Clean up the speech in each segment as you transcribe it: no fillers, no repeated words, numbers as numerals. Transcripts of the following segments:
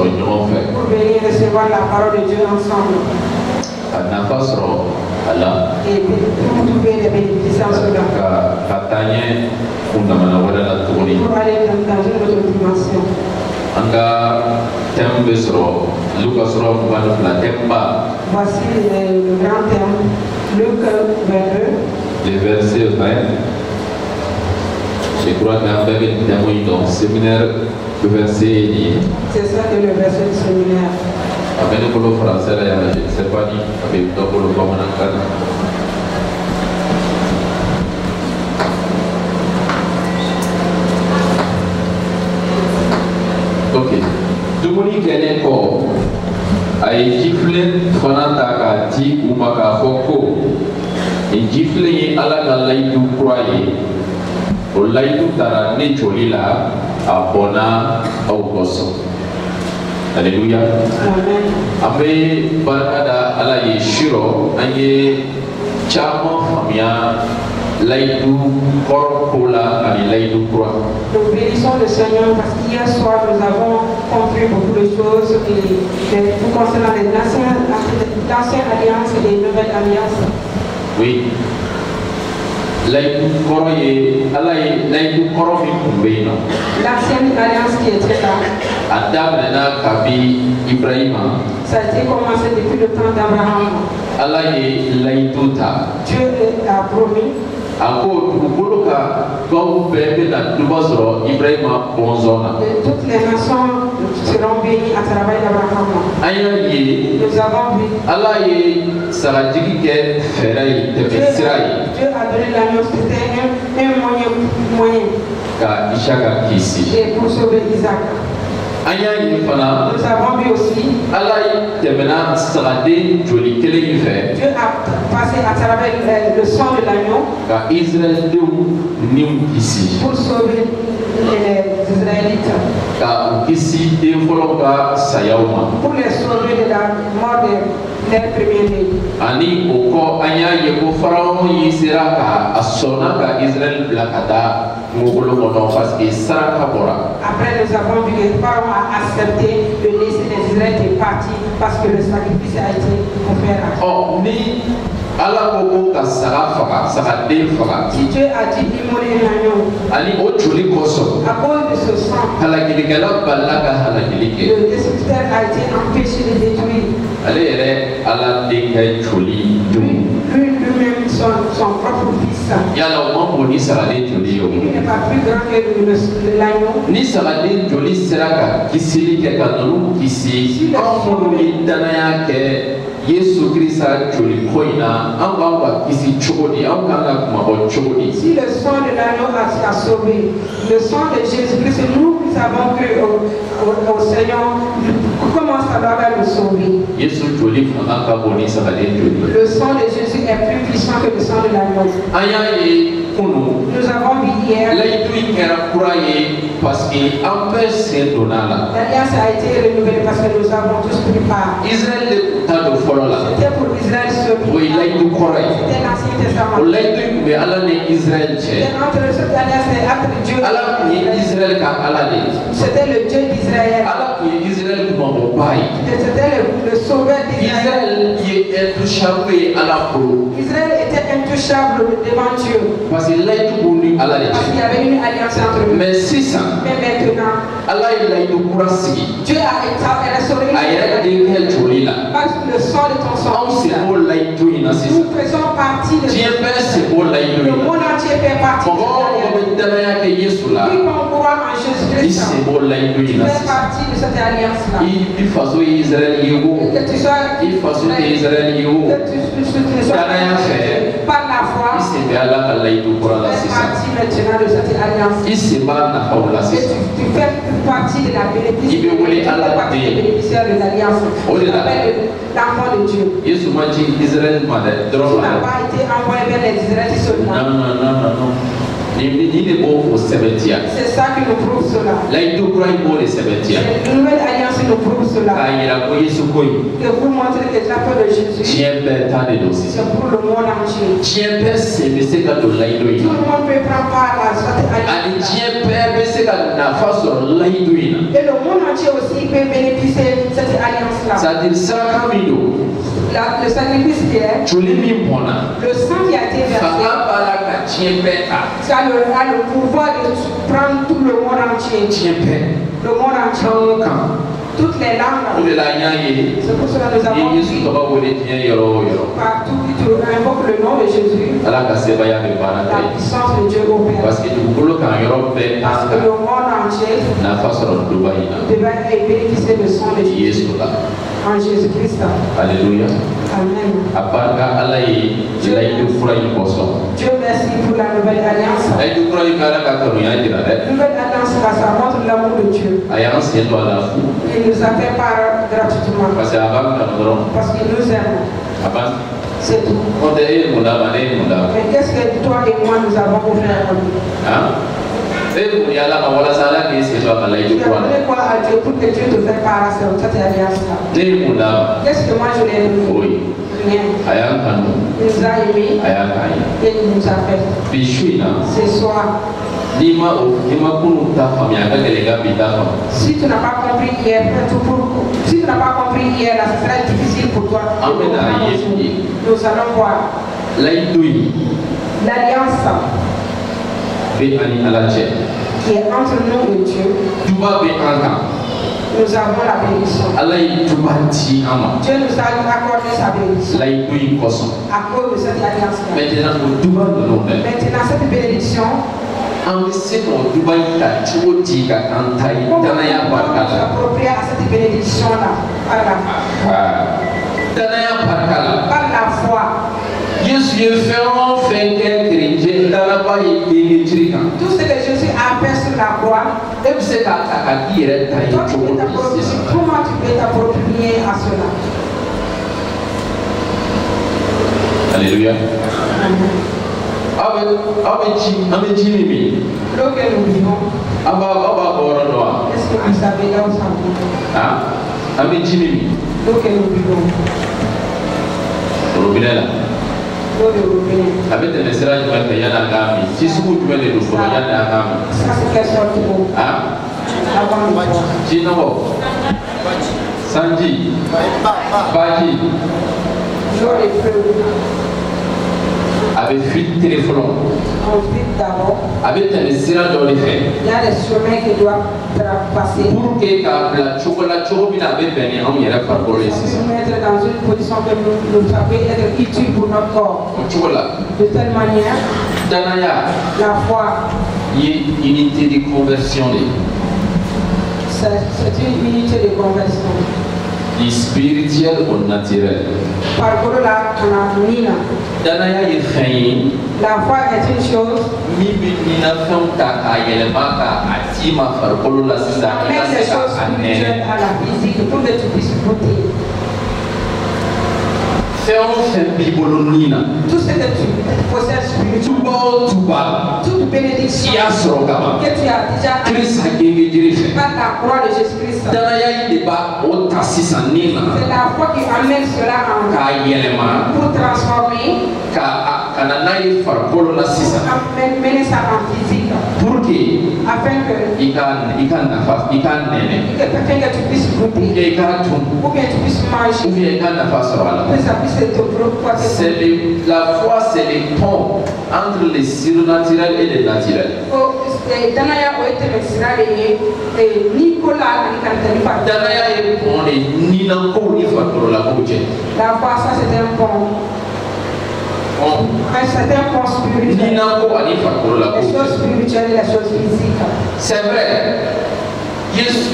venir recevoir la parole de Dieu ensemble. Et pour trouver les bénéficiaires cela. Pour aller dans une autre dimension. Voici le grand thème, Luc 22. Les versets 20. Je crois que dans le séminaire, le verset. C'est ça que le verset du séminaire. Avec le français, je ne sais pas ni avec le ok. Dumuni kene ko ay jifle fanata ka ti umaka hoko e jifle yi ala ga laydu croye o laydu tara ne cholila abona au koso. Alléluia. Amen. Abe barakada ala ye shiro anye chama famia laydu korokola ani laydu croix. Nous bénissons le Seigneur parce qu'hier soir nous avons compris beaucoup de choses concernant l'ancienne alliance et les nouvelles alliances. Oui. Laydu koroye ala ye laydu koromi kumbeno. L'ancienne alliance qui était là. Adam nana kabi Ibrahima. Ça a été commencé depuis le temps d'Abraham. Allah ye layduta. Dieu a promis. Ako dugukoloka gaw bebe na dubazoro Ibrahima bonzona. Toutes les nations seront bénies à travers Abraham. Aya ye. Nous avons vu. Allah ye sarajigi ke ferai tefisirai. Dieu a donné l'agneau, c'était un moyen. Ka Ishaka kisi. Et pour sauver Isaac. Nous avons vu aussi Dieu a passé à travers le sang de l'agneau pour sauver les Israélites, pour les sauver de la mort de leur premier-né. Après nous avons vu que les parents ont accepté de laisser les Israélites partir parce que le sacrifice a été offert à eux. Si Dieu a dit immoler l'agneau, à cause de ce sang, le destructeur a été empêché de détruire. Lui-même son propre fils. Il n'est pas plus grand que l'agneau. Yesu Christ joli koina anga kisi chodi anga chodi. Si le sang de l'agneau a sauvé, le sang de Jésus-Christ, nous avons cru au Seigneur, comment ça va nous sauver? Yesu joli anga boni sa joli. Le sang de Jésus est plus puissant que le sang de l'agneau. Nous avons vu hier. Parce qu'il empêche ces donnants-là. L'alliance a été renouvelée parce que nous avons tous pris part. Israël c'était pour Israël seul. Oui, c'était l'Ancien Testament. Mais Allah n'est Israël. C'était entre Dieu. C'était le Dieu d'Israël. Israël c'était le sauveur d'Israël. Israël était intouchable devant Dieu. Parce qu'il y avait une alliance entre eux. Mais si ça, mais maintenant, Allah Dieu a restauré parce que le sang de ton sang. Nous faisons partie de le monde entier fait partie de l'alliance. Qui croit en Jésus-Christ fait partie de cette alliance-là. Que tu sois par la foi, tu fais partie maintenant de cette alliance. Et tu fais partie de la bénéficiaire de l'alliance. Tu t'appelles l'enfant de Dieu. Tu n'as pas été envoyé vers les Israélites seulement. Non. C'est ça qui nous prouve cela. La nouvelle alliance nous prouve cela. cela. Que vous montrez les appels de Jésus. C'est pour le monde entier. Tout le monde peut prendre part à cette alliance. Et le monde entier aussi peut bénéficier de cette alliance-là. Le sacrifice qui est, le sang qui a été versé, ça a le pouvoir de prendre tout le monde entier. Le monde entier. Toutes les langues. C'est pour cela que nous avons dit partout que tu invoques le nom de Jésus. La puissance de Dieu opère. Parce que le monde entier devait bénéficier de son de Jésus. En Jésus-Christ. Alléluia. Amen. Dieu merci pour la nouvelle alliance. La nouvelle alliance, ça montre l'amour de Dieu. Il nous a fait part gratuitement. Parce qu'il nous aime. C'est tout. Mais qu'est-ce que toi et moi nous avons offert à lui? Tu as donné quoi à Dieu pour que Dieu te fasse part à cette alliance-là? Qu'est-ce que moi je l'ai donné? Rien. Il nous a aimés et il nous a fait. Ce soir, si tu n'as pas compris hier, si tu n'as pas compris hier, là, ce sera difficile pour toi. Nous allons voir l'alliance qui est entre nous et Dieu. Nous avons la bénédiction. Dieu nous a accordé sa bénédiction à cause de cette alliance-là. Maintenant, cette bénédiction, comment s'approprier à cette bénédiction-là par la foi. Tout ce que Jésus a fait sur la croix, comment tu peux t'approprier à cela? Alléluia. L'eau que nous vivons, est-ce que vous savez là où ça vient? L'eau que nous vivons. L'eau de robinet. Ça c'est quelle sorte d'eau? Sanji. Baji. L'eau est peu. Avec fuite téléphone. Ensuite d'abord, avec un zéro dans les faits. Il y a des chemins qui doivent passer. Pour que la chocolat avait béni en y a pas pour les se mettre dans une position que nous savons être utile pour notre corps. De telle manière, la foi, il y a une unité de conversion. C'est une unité de conversion. Spirituel ou naturel. Parcours la nina. La foi est une chose. Même les choses spirituelles à la physique pour que tu puisses voter. Tout ce que tu possèdes spirituellement, toute bénédiction que tu as déjà par la croix de Jésus-Christ, c'est la foi qui amène cela en pour transformer, mener ça en physique, afin que tu puisses goûter, ou bien tu puisses manger, que ça puisse être la foi, c'est le pont entre le surnaturel et le naturel. La foi, ça c'est un pont. C'est un pont spirituel. Les choses spirituelles et les choses physiques. C'est vrai. Jésus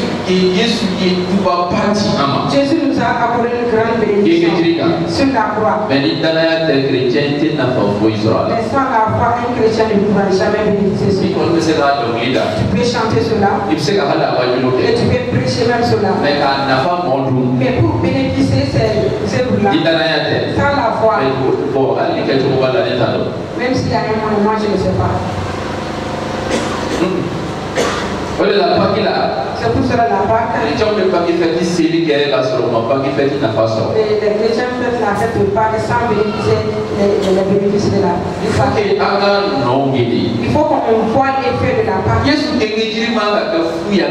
nous a accordé une grande bénédiction sur la croix. Mais sans la foi, un chrétien ne pourra jamais bénéficier cela. Tu peux chanter cela et tu peux prêcher même cela. Mais pour bénéficier ces œuvres-là, sans la foi, même s'il y a un moment, moi je ne sais pas. C'est pour cela la Pâque. Les chrétiens fêtent la fête de Pâques sans bénéficier les bénéfices de la Pâque. Il faut qu'on voit l'effet de la Pâque. La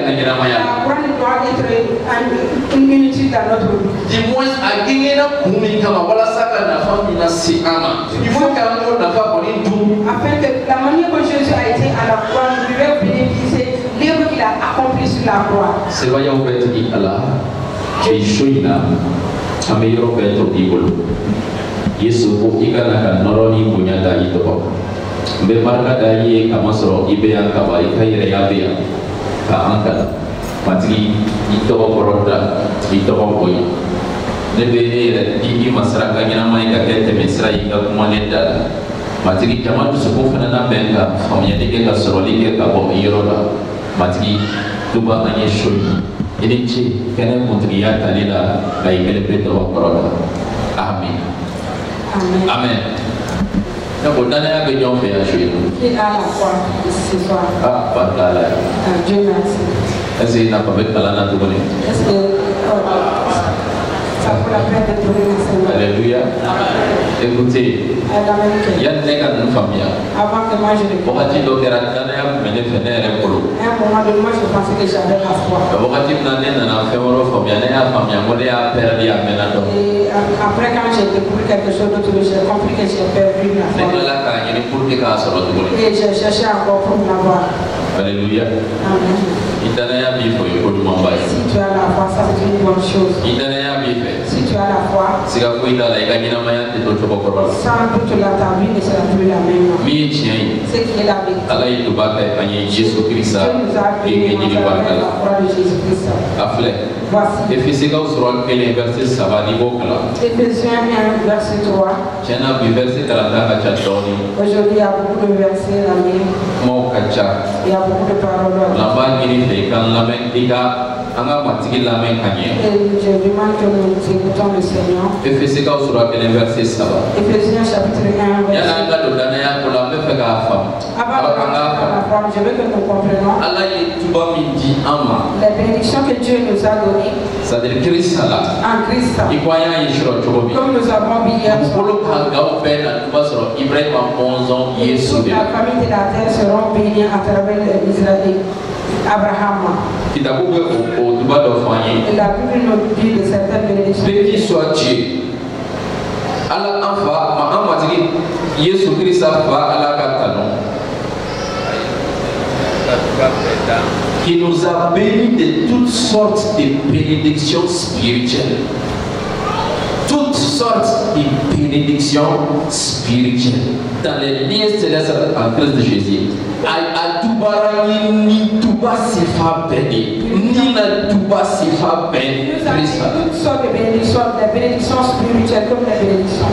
couronne doit être inutile dans notre vie. Afin que la manière dont Jésus a été à la croix, nous devons bénéficier l'œuvre qu'il a accompli sur la croix. C'est vrai, on peut dire Allah. Yesu ko igana kan noroni punya dai to ko be marga dai kamasro ibe yang kabai kai ya be ka angka matri ito ko koronda ito ko boy ne be di masra ka nyana mai ka kete misra iga kumanenda matri jama su ko fana na benga famya de ka soroli ke ka bo iroda matri tuba anye shoyi ini chi kene mutriya talila kai kele peto ko koronda. Amen. Amen. Amen. Donc, on a un peu de chez nous. Qui a la foi ce soir? Ah, pas de la. Dieu merci. Est-ce qu'il n'a pas fait de la nature? Est-ce que ça vaut la peine de trouver le Seigneur? Alléluia. Écoutez, il y a des gens de famille. Avant que moi je ne puisse pas. Un moment donné, moi je pensais que j'avais la foi. Et après, quand j'ai découvert quelque chose d'autre, j'ai compris que j'ai perdu la foi. Et j'ai cherché encore pour l'avoir. Alléluia. Amen. Si tu as la foi, ça c'est une bonne chose. Si tu as la foi, sans doute ta vie ne sera plus la même. Ce qui est la vérité. Dieu nous a bénis à travers la foi de Jésus-Christ. Voici. Éphésiens 1, verset 3. Aujourd'hui, il y a beaucoup de versets à lire. Il y a beaucoup de paroles. Et je demande que nous écoutons le Seigneur. Éphésiens chapitre 1, verset 3. Je veux que nous comprenions les bénédictions que Dieu nous a données en Christ. Comme nous avons vu hier soir, toute la famille de la terre seront bénies à travers Israël. Abraham. Il a pu nous dire de certaines bénédictions. Béni soit Dieu. Allah enfa, ma dit Jésus Christ a fait Allah katano. Qui nous a bénis de toutes sortes de bénédictions spirituelles. Toutes sortes de bénédictions spirituelles dans les liens célestes en Christ de Jésus. Ni tuba sifa béni, ni na tuba sifa béni. Toutes sortes de bénédictions, des bénédictions spirituelles comme des bénédictions.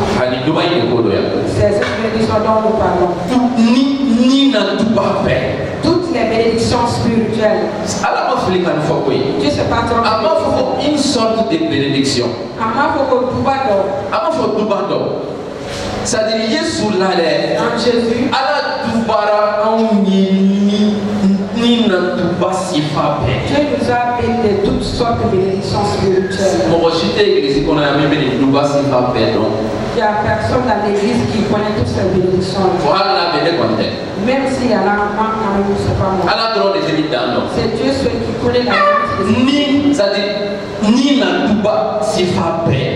C'est cette bénédiction dont nous parlons. Ni na tuba béni. Toutes les bénédictions spirituelles. Dieu se patronne. Une sorte de bénédiction. C'est-à-dire Jésus en Jésus. Allah tubara ni na tuba sifa béni. Dieu nous a béni de toutes sortes de bénédictions spirituelles. Il y a personne dans l'église qui connaît toutes ces bénédictions. Même s'il y en a un, ne sait pas moi. C'est Dieu seul qui connaît la bénédiction. C'est-à-dire ni na tuba sifa béni.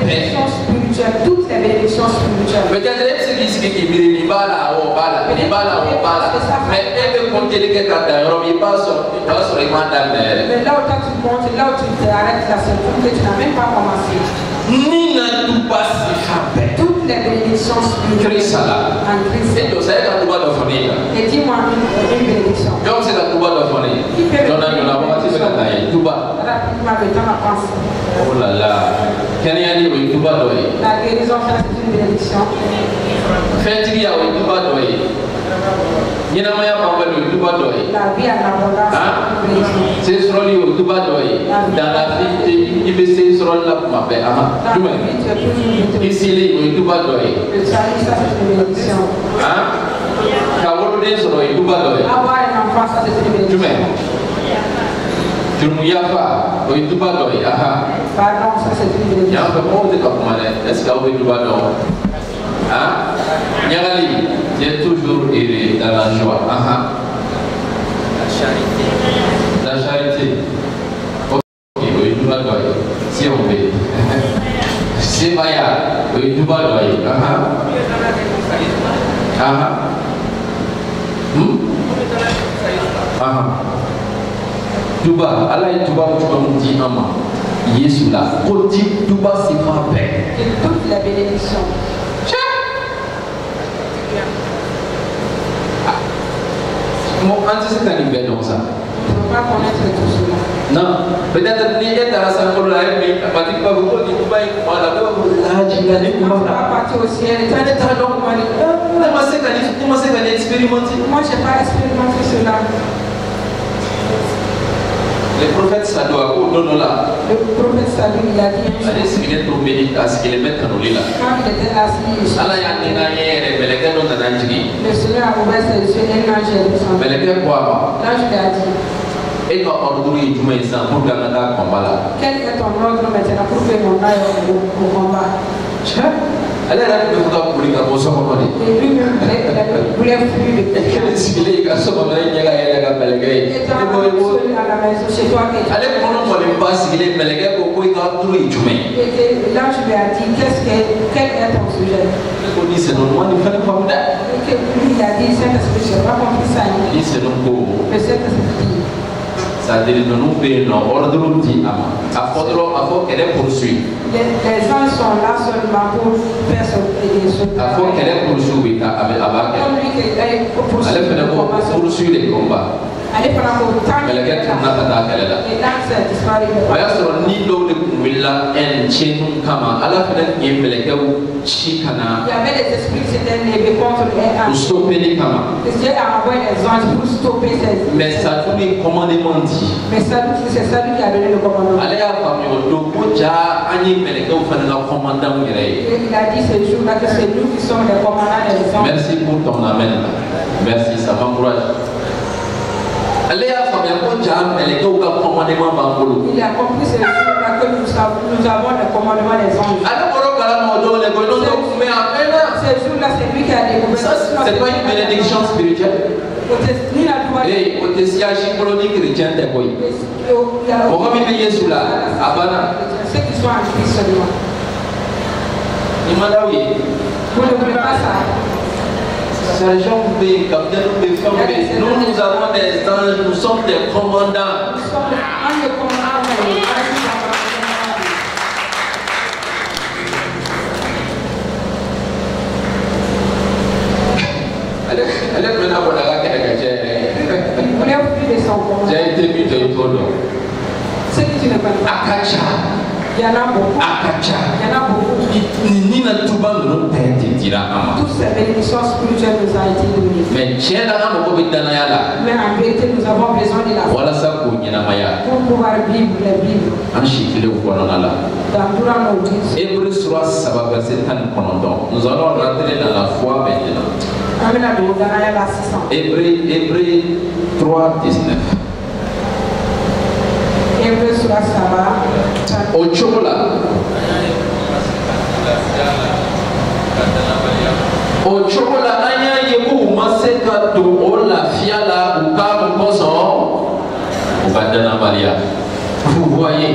Bénédictions spirituelles, toutes les bénédictions spirituelles. Peut-être c'est qui mais là où tu montes, là où tu t'arrêtes, là c'est pour que tu n'as même pas commencé. Toutes les bénédictions spirituelles en Christ. Et dis-moi une bénédiction. Qui peut me rapidement le temps à penser. Oh là là. La guérison, ça c'est une bénédiction. La vie en abondance, c'est une bénédiction. Dans la vie, il veut c'est sur la ici, le salut, ça c'est une bénédiction. Avoir un enfant, face à cette bénédiction. Pardon, ça c'est une bénédiction. Est-ce que tu es toujours dans la joie. La charité. Ok, oui, tu vas donner. Si on veut. C'est Maya, oui, tu vas donner. Tuba, Allah est Tuba, tu vas me dire, maman. Jésus là, pour dire Tuba, c'est ma paix. Et toute la bénédiction. Mon anticipé est bien dans ça. Tu ne peux pas connaître tout cela. Non, peut-être que tu es dans la salle de la mais tu vas pas beaucoup de Tuba et moi là, tu vas pas partir au ciel. Tu as donc moi, comment c'est qu'on expérimenté? Moi, je n'ai pas expérimenté cela. Le prophète Sadou a dit là. Le prophète Sadou, il a dit. Allez, ce qu'il est pour méditer, à ce qu'il est mettre dans l'île là. Quand il était assis. Allah y a un énigme, mais les gars n'ont pas d'angie. Le Seigneur a ouvert ses yeux et l'ange a dit. Mais les gars quoi? L'ange lui a dit. Et quand on dit que tu m'as dit ça pour gagner un combat là. Quel est ton ordre maintenant pour que mon aille au combat? Elle est là pour faire pour les gars, pour se reconnaître. Et lui-même, il voulait fuir le péché. Et si les gars sont comme il y a un malgré. Et à la maison chez toi. Allez, pour nous, pas si les malgré pour pouvoir trouver du chemin. Et l'ange lui a dit, quel est ton sujet? On dit, c'est normal, il fallait pas me dire. Il a dit, Saint-Esprit, je n'ai pas compris ça. Il dit, c'est normal. Le Saint-Esprit. Ça veut dire que nous payons ordre de l'outil. À faut qu'elle poursuive. Les gens sont là seulement pour faire ce à faut qu'elle poursuive avec elle. Elle poursuit les combats. Ale fana ko tan mais le gars n'a pas d'appel là. Et là c'est disparu. Waya soro ni do de kumilla en chenu kama ala fana ni melekeu chikana. Il y avait des esprits qui s'étaient levés contre les pour stopper les kama. Dieu a envoyé les anges pour stopper ces. Mais ça tout les commandement dit. Mais ça c'est ça lui qui a donné le commandement. Ale a fami o do boja ani melekeu fana la commandant ngere. Il a dit ce jour-là que c'est nous qui sommes les commandants des anges. Merci pour ton amen. Merci, ça m'encourage. Il a compris ce jour-là que nous avons le commandement des anges. Ce jour-là, c'est lui qui a découvert. C'est pas une bénédiction spirituelle. Et au tessiage chronique chrétien de quoi? Pourquoi il paye sous là? Abana. Ceux qui sont en Christ seulement. Il m'a dit oui. Vous ne voulez pas ça? Nous, nous avons des anges, nous sommes des commandants. Nous sommes des commandants. Elle est maintenant pour la il voulait plus de son commandant. J'ai été mis de ton nom. Ce que tu ne connais pas. Akacha. Il y en a beaucoup. Akacha. Il y en a beaucoup. Toutes ces bénédictions spirituelles nous ont été données. Mais en vérité, nous avons besoin de la foi pour pouvoir vivre les Bibles. Dans nos vies. Hébreux 3, nous allons rentrer dans la foi maintenant. Hébreux 3, 19. Hébreux 3, Ochola anya yeku maseka to ola fiala ukamu koso ubadana balia. Vous voyez,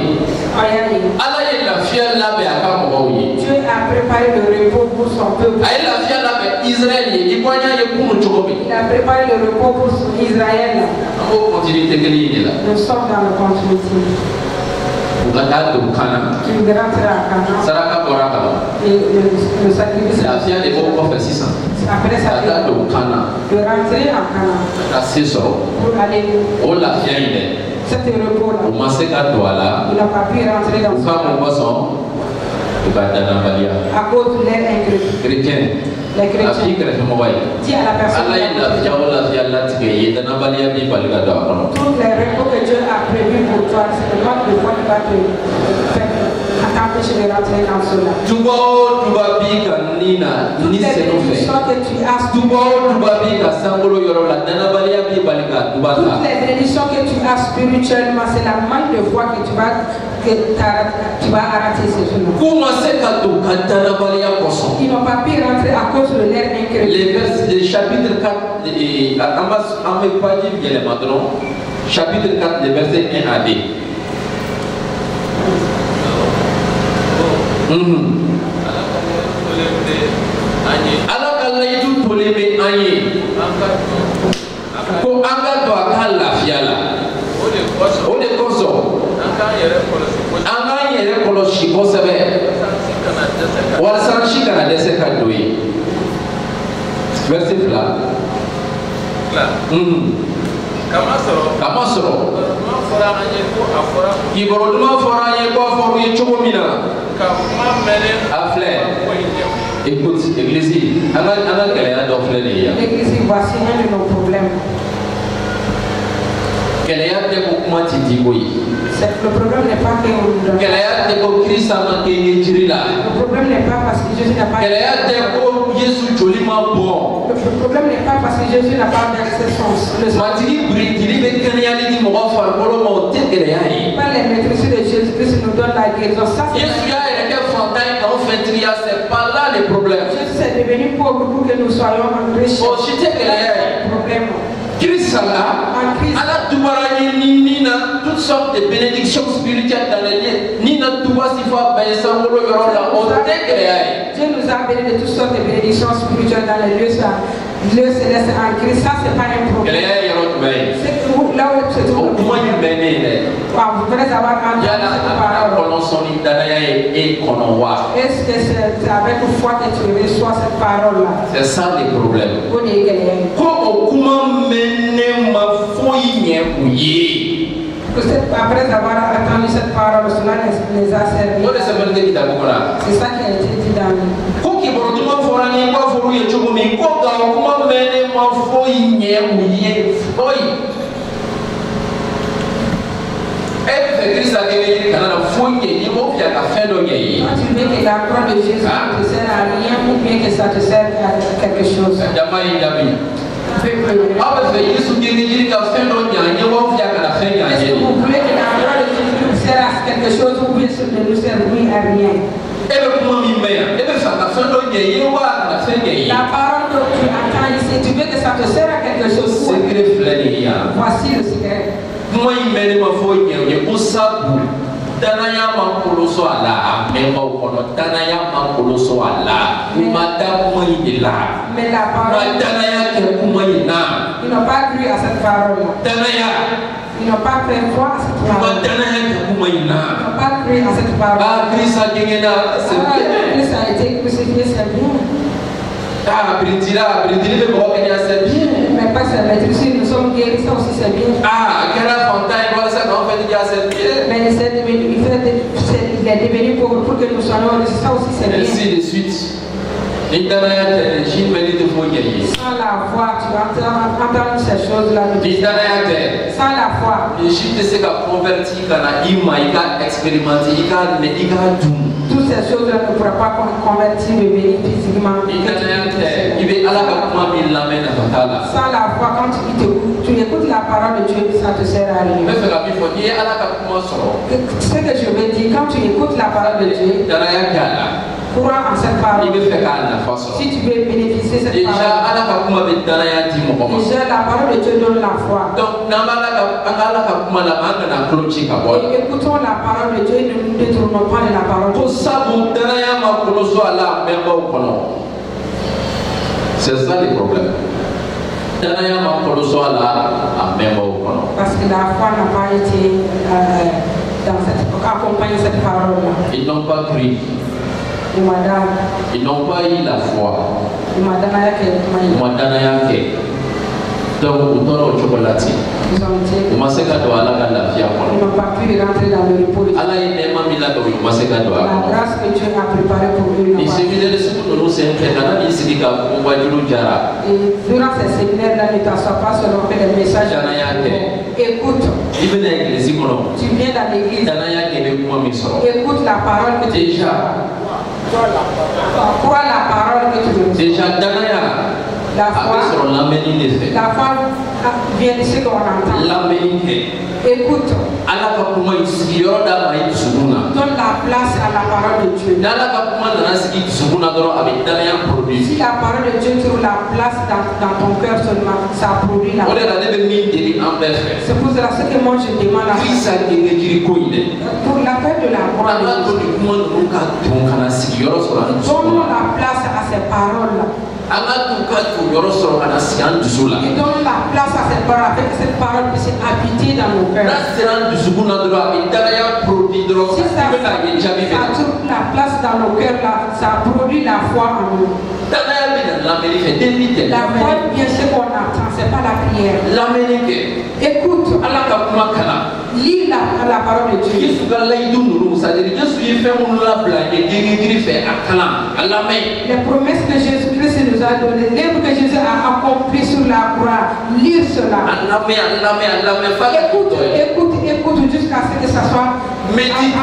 Allah est la fiala be akamu oyi. Dieu a préparé le repos pour son peuple. Aïe la fiala be Israël ye ikonya yeku muchokobi. Il a préparé le repos pour Israël. On continue tekeli là. Nous sommes dans le continuité. Tu veux rentrer à Canaan. Et le sacrifice. La fière des bons prophéties. Après ça, de rentrer à Canaan. Pour aller. Oh la fière il est. C'était repos là. Il n'a pas pu rentrer dans son. À cause de l'air incrédule. Chrétien. Les chrétiens. Dis à la personne. Toutes les repos que Dieu a prévus pour toi, c'est le mode de foi qui va te faire. t'empêche de rentrer dans cela. Toutes les bénédictions que tu as, toutes les bénédictions que tu as spirituellement, c'est la manne de foi que tu vas arrêter ces jours. Ils n'ont pas pu rentrer à cause de leur incrédulité. Les chapitres 4, chapitre 4, les versets 1 à 2. Alors qu'Allah est tout tolémé aïe. Pour anga doit la fiala. On est consort. Anga yere koloshi kosebe. Wala sanchi kana dese kadoi. Verset là. Kama soro. Kiboroduma fora ye ko foru ye chomina. Afle. Écoute, l'église, l'église, voici un de nos problèmes. Le problème n'est pas que le problème n'est pas parce que Jésus n'a pas le problème n'est pas parce que Jésus n'a pas versé son pas les maîtrises de Jésus-Christ nous donne la guérison. Ça, c'est pas là le problème. Jésus est devenu pauvre pour que nous soyons riches. Problème. Christ a toutes sortes de bénédictions spirituelles dans les lieux. Dieu nous a béni de toutes sortes de bénédictions spirituelles dans les lieux célestes en Christ. Ça, c'est pas un problème. C'est que là où se trouve. Vous pouvez avoir entendu cette parole. Est-ce que c'est avec foi que tu reçois cette parole-là? C'est ça le problème. Après avoir entendu cette parole, cela les a servis. C'est ça qui a été dit dans le. Quand tu veux que la croix de Jésus ne te sert à rien ou bien que ça te sert à quelque chose. Est-ce que vous voulez que la croix de Jésus nous sert à quelque chose ou bien ne nous sert à rien? La parole que tu entends ici, tu veux que ça te sert à quelque chose? Voici le secret. Danaya mankoloso ala amemba ukono danaya mankoloso ala madame moyila mais la parole danaya ke kumayina ils n'ont pas cru à cette parole danaya ils n'ont pas fait foi à cette parole danaya ke kumayina ils n'ont pas cru à cette parole Christ a gagné c'est bien Christ a été crucifié c'est bien Brindila le bon c'est bien mais pas ça mais si nous sommes guéris ça aussi c'est bien quelle fontaine voilà ça qu'on fait déjà c'est bien mais il est devenu pauvre pour que nous soyons riches ça aussi c'est bien ainsi de suite sans la foi tu vas entendre ces choses là sans la foi toutes ces choses là ne pourraient pas convertir le béni physiquement. Sans la foi, quand tu écoutes la parole de Dieu, ça te sert à rien. Ce que je veux dire, quand tu écoutes la parole de Dieu, crois en cette parole. Si tu veux bénéficier de cette parole, déjà la parole de Dieu donne la foi. Et écoutons la parole de Dieu et ne nous détournons pas de la parole de Dieu. C'est ça le problème. Parce que la foi n'a pas été accompagnée de cette parole-là. Ils n'ont pas cru. Ils n'ont pas eu la foi. Donc, ils n'ont pas pu rentrer dans le repos de Dieu. La grâce que Dieu a préparée pour eux. Et durant ces séminaires-là, ne t'assois pas seulement faire des messages. Écoute. Tu viens dans l'église. Écoute la parole que tu déjà. Crois la parole que tu reçois. Déjà, la foi vient de ce qu'on entend. Écoute. Donne la place à la parole de Dieu. Si la parole de Dieu trouve la place dans ton cœur seulement, ça produit la foi. C'est pour cela que moi je demande la foi. Pour la fête de la gloire de Dieu. Donnons la place à ces paroles-là. Et donne la place à cette parole, afin que cette parole puisse habiter dans nos cœurs. Si ça trouve la place dans nos cœurs, là, ça produit la foi en nous. La foi, bien ce qu'on attend, c'est pas la prière. Écoute, lis la parole de Dieu. Les promesses que Jésus-Christ nous a données, l'œuvre que Jésus a accompli sur la croix, lire cela. Écoute jusqu'à ce que ça soit. Médite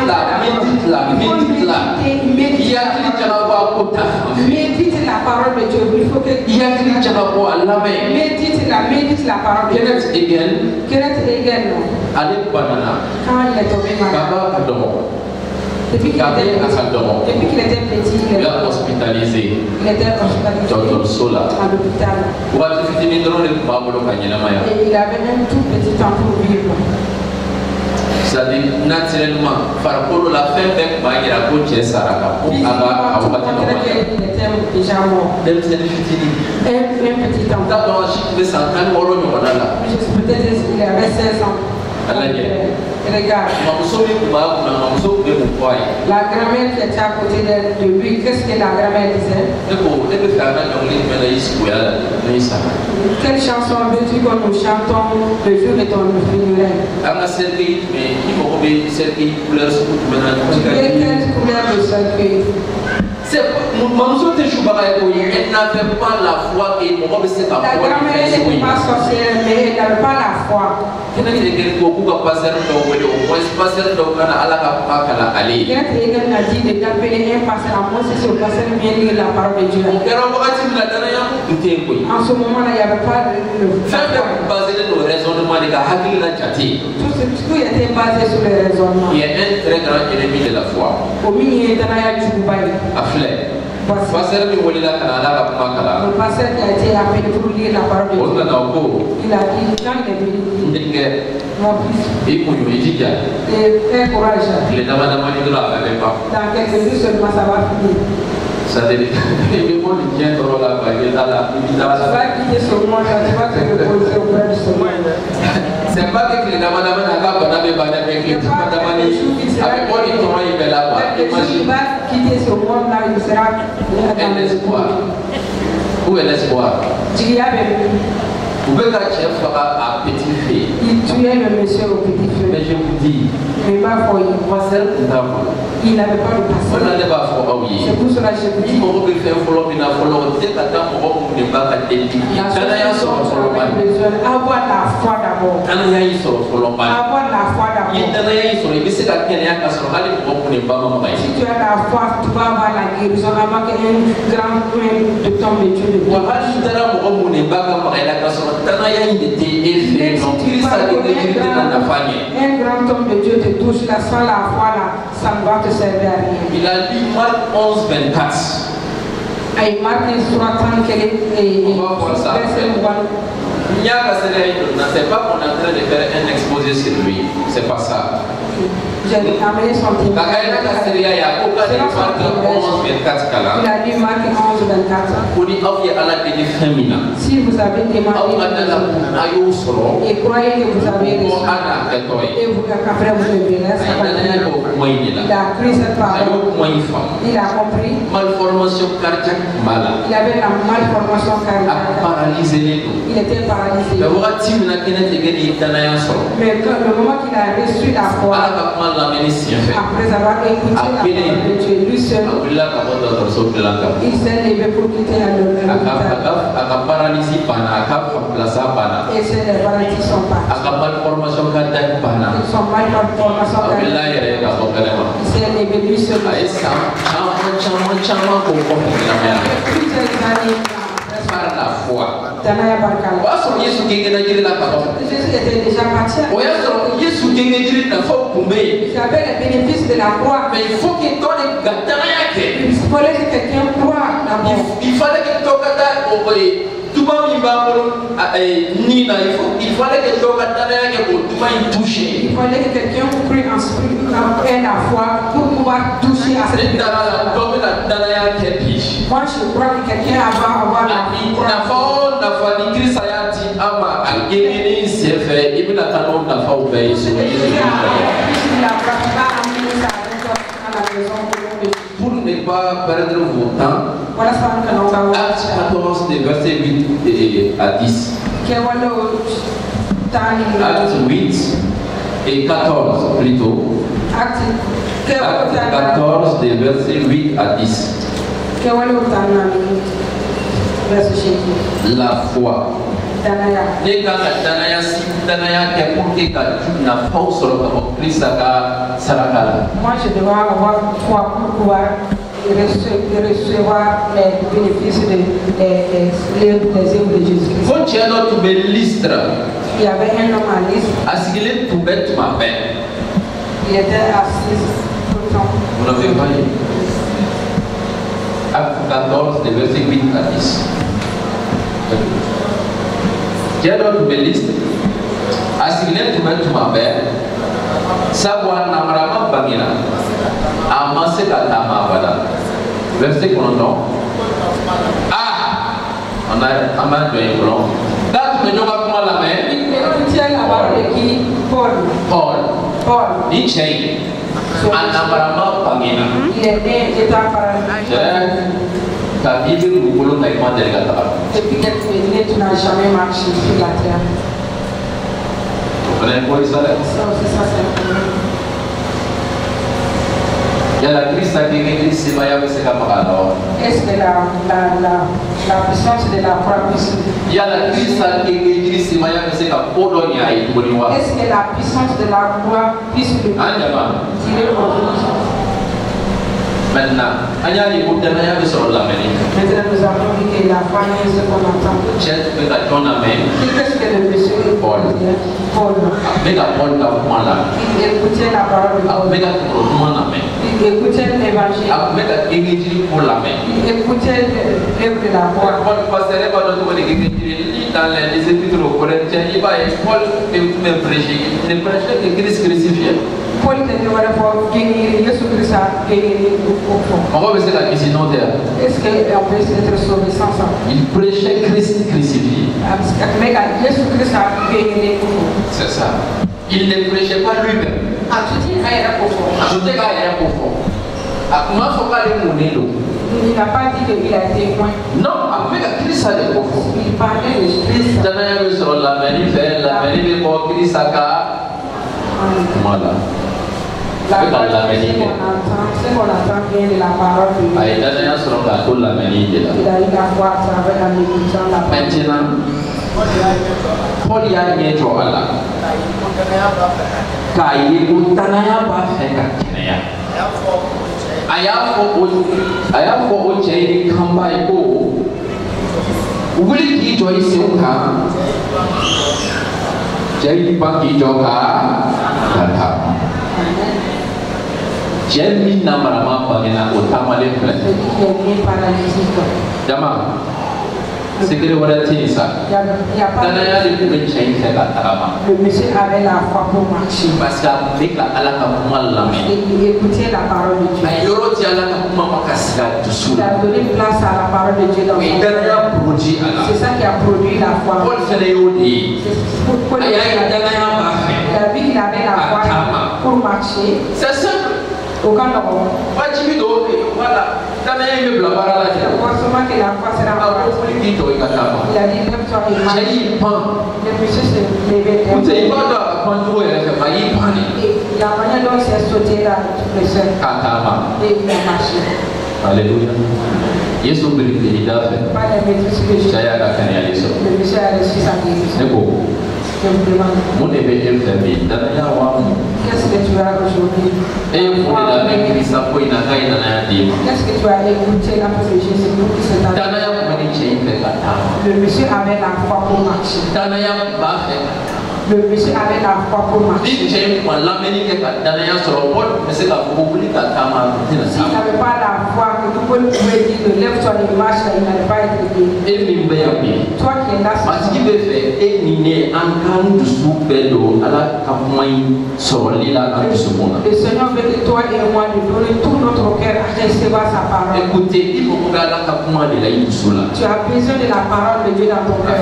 la parole de Dieu. Il faut que médite la parole de Dieu. Kenneth Hagin, quand il est tombé malade, depuis qu'il était petit, il était hospitalisé à l'hôpital. Et il avait un tout petit temps pour vivre. C'est-à-dire naturellement, par rapport à la fin de la vie, il était déjà mort. Un petit temps. Peut-être qu'il avait 16 ans. Regarde. La grand-mère qui était à côté de lui, qu'est-ce que la grand-mère disait? Quelle chanson veux-tu que nous chantons le jour de ton funérail? Quelle couleur de cercueil? Elle n'avait pas la foi et la grand-mère n'était pas sorcière, mais elle n'avait pas la foi. Quelqu'un a dit d'appeler un pasteur à moi, c'est ce pasteur vient lire la parole de Dieu. En ce moment-là, il n'y avait pas de tout était basé sur le raisonnement. Il y a un très grand ennemi de la foi. Le pasteur qui a été appelé pour lire la parole de Dieu. Il a dit, quand il est venu, mon fils, très courageux. Dans quelques jours seulement, ça va finir. Tu vas quitter ce monde, tu vas te reposer auprès de ce monde. C'est pas que les dames quitter ce monde-là, il sera dans l'espoir. Où est l'espoir? Il tuait le monsieur au petit feu. Mais je vous dis, il n'avait pas de passé. C'est pour cela que je vous dis. Avoir la foi d'abord. Avoir la foi d'abord. Si tu as la foi, tu vas avoir la guérison avant qu'un grand point de tombe de Dieu. Un grand homme de Dieu te touche, là, sans la foi, là, ça ne va te servir à rien. Il a dit Marc 11:24. Et Marc 11:24, quel est c'est pas qu'on est en train de faire un exposé sur lui, c'est pas ça. J'ai amené son témoin. Il a dit Marc 11:24. Si vous avez demandé et croyez que vous avez reçu, et vous après vous le verrez, il a pris cette parole, il a compris. Malformation cardiaque, malade. Il avait la malformation cardiaque. Paralysé. Il était paralysé. Mais le moment qu'il a reçu la foi, après avoir écouté la parole de Dieu, lui seul, il s'est levé pour quitter l'hôpital. Et ces paradis sont partis. Ils sont malformation cardiaque. Par la foi. Jésus était déjà parti. Il avait le bénéfice de la foi. Mais il faut qu'il donne il fallait que quelqu'un croie d'abord. Il fallait que il fallait que quelqu'un crée en spirit, ait la foi pour pouvoir toucher à cette moi je crois que quelqu'un va avoir la foi. Pour ne pas perdre vos temps, Acte 14, des versets 8 à 10. Acte 8 et 14 plutôt. Acte 14, des versets 8 à 10. La foi. Moi je dois avoir foi pour pouvoir recevoir les bénéfices des œuvres de Jésus-Christ. Il y avait un homme à Lystre. Il était assis tout le temps. Vous n'avez pas lu? Acte 14, des versets 8 à 10. Jadon Belistre, asigné tu ma belle, savoir n'amarama bangina, amassé la tama vada. Verset qu'on ah, on a un man de blanc. Date me n'aura pas la main. Tiens la parole de qui? Paul. Nietzsche. Anamarama bangina. Il est né étant par ta Bible ou boulot n'a pas de depuis quelques minutes, tu n'as jamais marché sur la terre. Vous comprenez quoi ça? Il y a la crise qui est c'est est-ce que la puissance de la foi puisse. Il y a la crise qui est est-ce que la puissance de la foi puisse le tirer aujourd'hui? Maintenant, nous avons dit que la foi est ce qu'on entend. Qu'est-ce que le monsieur Paul? Il écoutait la parole de Paul. Il écoutait l'évangile. Il écoutait l'œuvre de la foi. Dans les épîtres aux Corinthiens, Paul ne prêchait que Christ crucifié. Paul était là pour gagner Jésus-Christ a gagné au fond. On va passer la question terre. Est-ce qu'on peut être sauvé sans ça? Il prêchait Christ crucifié. Jésus-Christ a gagné au fond. C'est ça. Il ne prêchait pas lui-même. Il n'a pas dit qu'il a été loin. Non, avec Christ a été profond. Il parlait de Christ. Voilà. Ce qu'on entend bien de la parole de Dieu. Il a eu la foi à travers la méditation de la parole. Maintenant, Paul y a mis à Allah. Car il est au Tanaya pas fait qu'à Kenya. Ayafo Ochairi Kambaiko. Wuli ki joy siuka. Jadi pagi joka kata. Jadi nama bangina utama lepre. Jama. Segera berarti isa. Karena yang lebih mencari saya kata le monsieur avait la foi pour marcher. Parce qu'avec la Allah kamu malam ini. Il écoutait la parole de Dieu. Ayoro ti Allah kamu makasih tu. Il a donné place à la parole de Dieu dans son cœur. C'est ça qui a produit la foi. Paul faisait yodi. Ayah ada yang bahaya. David il avait la foi pour marcher. C'est simple. Aucun d'abord. Wajib itu, voilà. Karena yang belabara lagi. Forcément que la foi sera politique itu ikatama. Il a dit lève-toi et marche. Jadi pan. Le monsieur se levait. Vous savez pas de pan tu ya fait maï pan. La manière dont il s'est sauté là, le seul. Katama. Et il a marché. Alléluia. Yesu beri hidayah. Pada betul sih. Saya akan kena Yesu. Le monsieur a reçu sa guérison. Je vous demande. Mon éveil est fermé. Qu'est-ce que tu as aujourd'hui? Qu'est-ce que tu as écouté la parole de Jésus pour que c'est le monsieur avait la foi pour marcher. Le monsieur avait la foi pour marcher. S'il n'avait pas la foi, que tout le monde pouvait dire lève-toi et marche, il n'allait pas être guéri. Toi qui es là, le Seigneur veut que toi et moi nous donner tout notre cœur à recevoir sa parole. Écoutez, tu as besoin de la parole de Dieu dans ton cœur.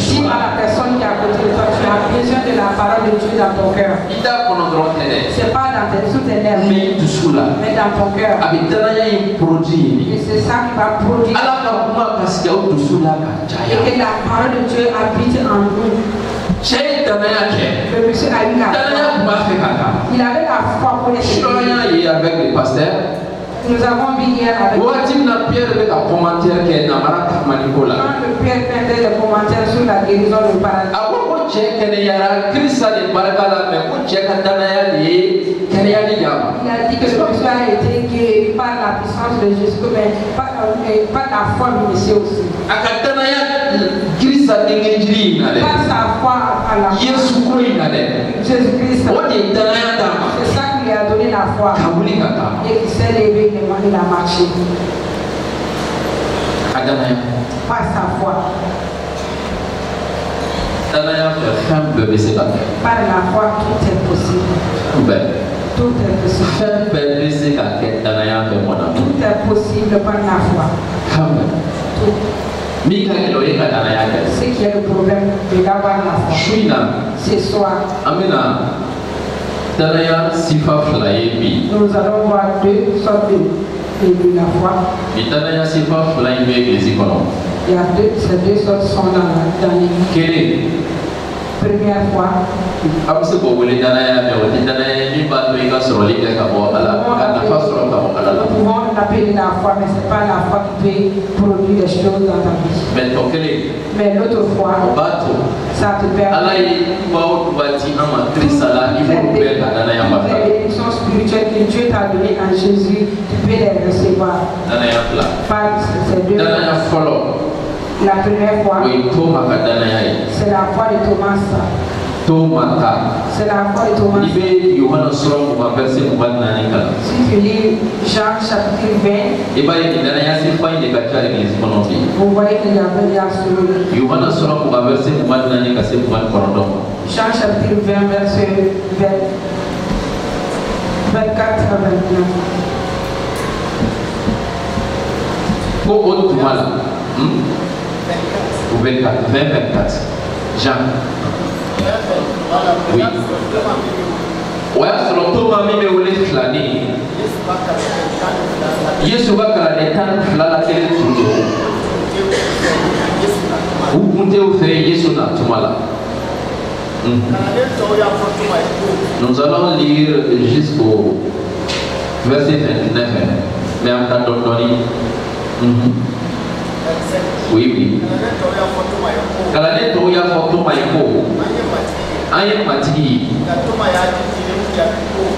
Si à la personne qui est à côté de toi, tu as besoin de la parole de Dieu dans ton cœur. C'est pas dans sous tes lèvres, mais dans ton cœur. Et c'est ça qui va produire. Et que la parole de Dieu habite en nous. Le monsieur a eu la foi. Il avait la foi pour les avec les pasteurs. Nous avons vu hier avec quand le Pierre faisait le commentaire sur la guérison du paradis. Il a dit que le monsieur a été guéri par la puissance de Jésus, mais par la foi du monsieur aussi. Par sa foi à la Jésus-Christ. C'est ça qui lui a donné la foi. Et qui s'est levé, il a marché. Par sa foi. Par la foi, tout est possible. Tout est possible. Tout est possible par la foi. Tout. Ce qui est le problème de d'avoir la foi. Ce soir, nous allons voir deux sortes de la foi. Il y a ces deux sortes sont dans l'église. Première fois. Nous pouvons l'appeler la foi, mais ce n'est pas la foi qui peut produire des choses dans ta vie. Mais l'autre foi, ça te permet les bénédictions spirituelles que Dieu t'a données en Jésus, tu peux les recevoir. Par ces deux. La première fois, c'est la foi de Thomas. C'est la foi de Thomas. Si tu lis Jean chapitre 20, vous voyez qu'il y avait la souris. Jean chapitre 20, verset 24 à 24. Jean. Oui. Ouais, sur le Thomas, mais vous voulez flâner. Yesu va faire des temps flâner à quel tour. Vous comptez vous faire Yesu dans tout mal. Nous allons lire jusqu'au verset 29. Mais en tant que oui. Kalane to ya foto maiko. Aye matigi.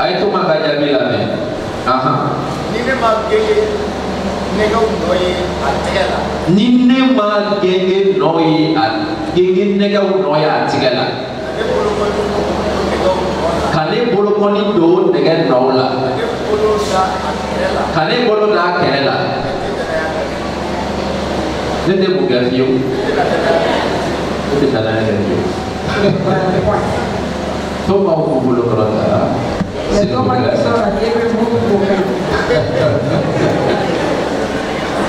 Aye to magaja bilame. Aha. Nine magege nega unoye atigala. Nine magege noye gege nega unoye atigala. Kane bolo koni do nega nola. Kane bolo da kerela. Nende bugafio. Nende tanaya yo. Toma o kubulo kolota.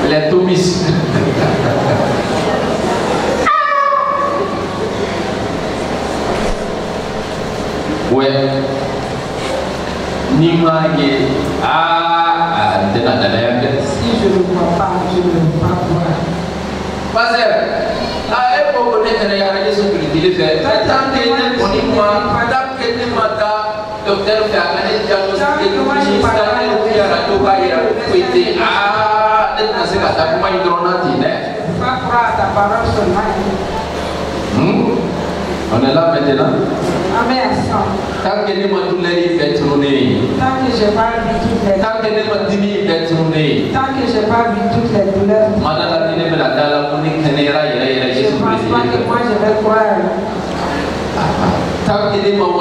Les tomis. Ouais. Nimage si je ne vois pas, je ne veux pas voir. Pasteur, à l'époque, on était à la sécurité de faire. Tant que nous docteur fait un diagnostic de On est là maintenant. Amen. Tant que nous m'avons tant que j'ai pas vu toutes les tant que nous m'avons tant que j'ai pas vu toutes les douleurs, je pense pas que moi je vais croire. Tant que nous m'avons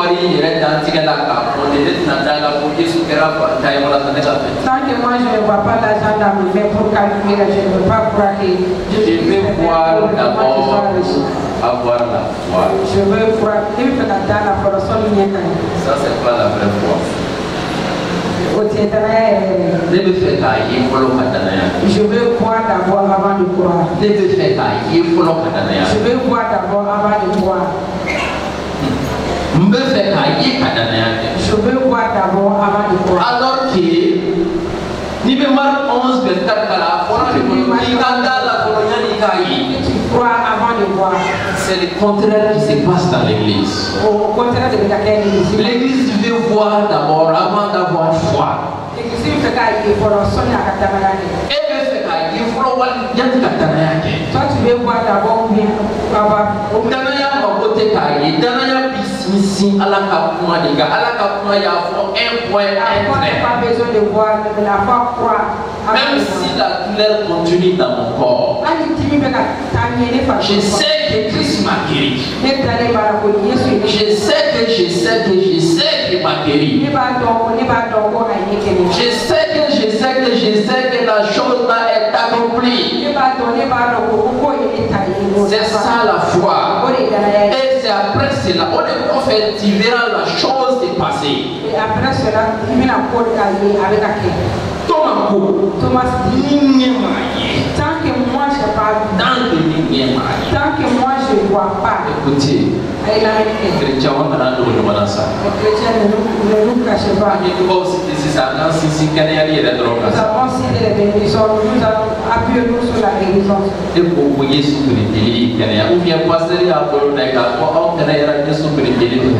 tant que moi je ne vois pas l'argent dans mes mains pour calculer, je ne veux pas croire que je vais voir d'abord avoir la foi. Je veux croire. Ça c'est pas la vraie foi. Je veux croire d'abord avant de croire. Je veux croire d'abord avant de croire. Je veux croire d'abord avant de croire. Alors que Marc 11, verset 4, tu crois avant de voir. C'est le contraire qui se passe dans l'église. Au contraire de laquelle l'église veut voir d'abord avant d'avoir foi. Toi tu veux voir d'abord bien avant. Pas besoin de voir la foi croire. Même si la douleur continue dans mon corps, je sais que Christ m'a guéri. Je sais qu'il m'a guéri. Je sais que la chose là est accomplie. C'est ça la foi. Et c'est après cela, on est prophète, tu verras la chose se passer. Et après cela, il met la porte avec la clé. Thomas dit, tant que moi je ne parle pas, tant que moi je ne vois pas, écoutez, les chrétiens ne nous cachent pas. Nous avons cité les bénédictions, nous avons appuyé sur la guérison.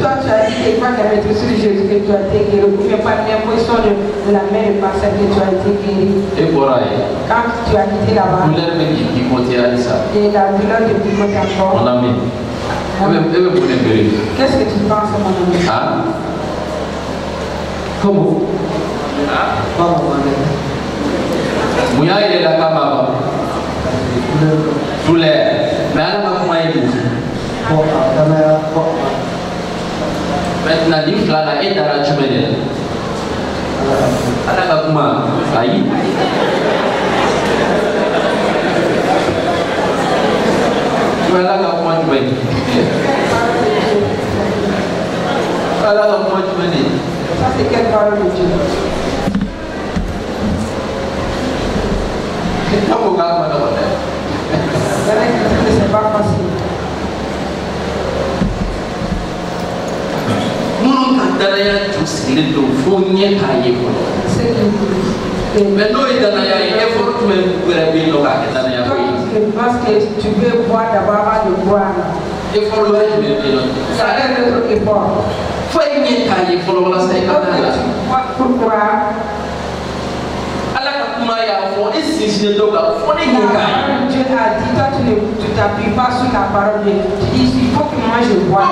Toi tu as dit que pas la maîtrise de Jésus que tu as été guéri, ou bien pas l'impression de la main de pasteur que tu as été guéri. Quand tu as quitté là-bas, et la douleur de Timothée encore. Mon ami, qu'est-ce que tu penses, mon ami? Comment? Mouya il est là comme avant. Douleur. Mais alors comment il bouge? Maintenant, il là et dans la cheminée. Alors comment? Aïe. Voilà comment tu vas. Voilà comment tu vas. Ça c'est quelle parole de Dieu? C'est pas facile. Parce que tu veux voir d'abord avant de voir. Ça a l'air d'être effort. Pourquoi? Dieu a dit, toi tu t'appuies pas sur la parole de Dieu. Tu dis, il faut que moi je vois.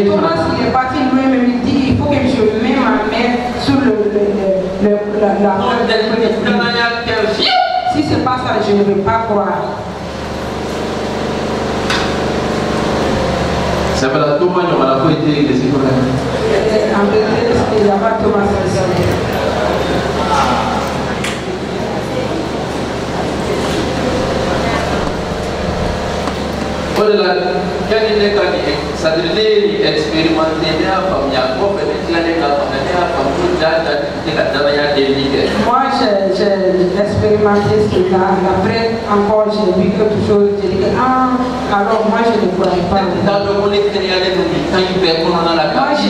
Thomas il est parti lui-même, il dit, il faut que je mette ma main sur la parole de Dieu. Si c'est pas ça, je ne vais pas croire. C'est pas la Thomas, on a pas été église. En vérité, il n'y a pas Thomas. Voilà, quand il est gagné, ça veut dire expérimenter bien comme il y a beaucoup de moi, j'ai expérimenté cela. Après, encore, j'ai vu quelque chose. J'ai dit, alors moi, je ne croyais pas. Moi, je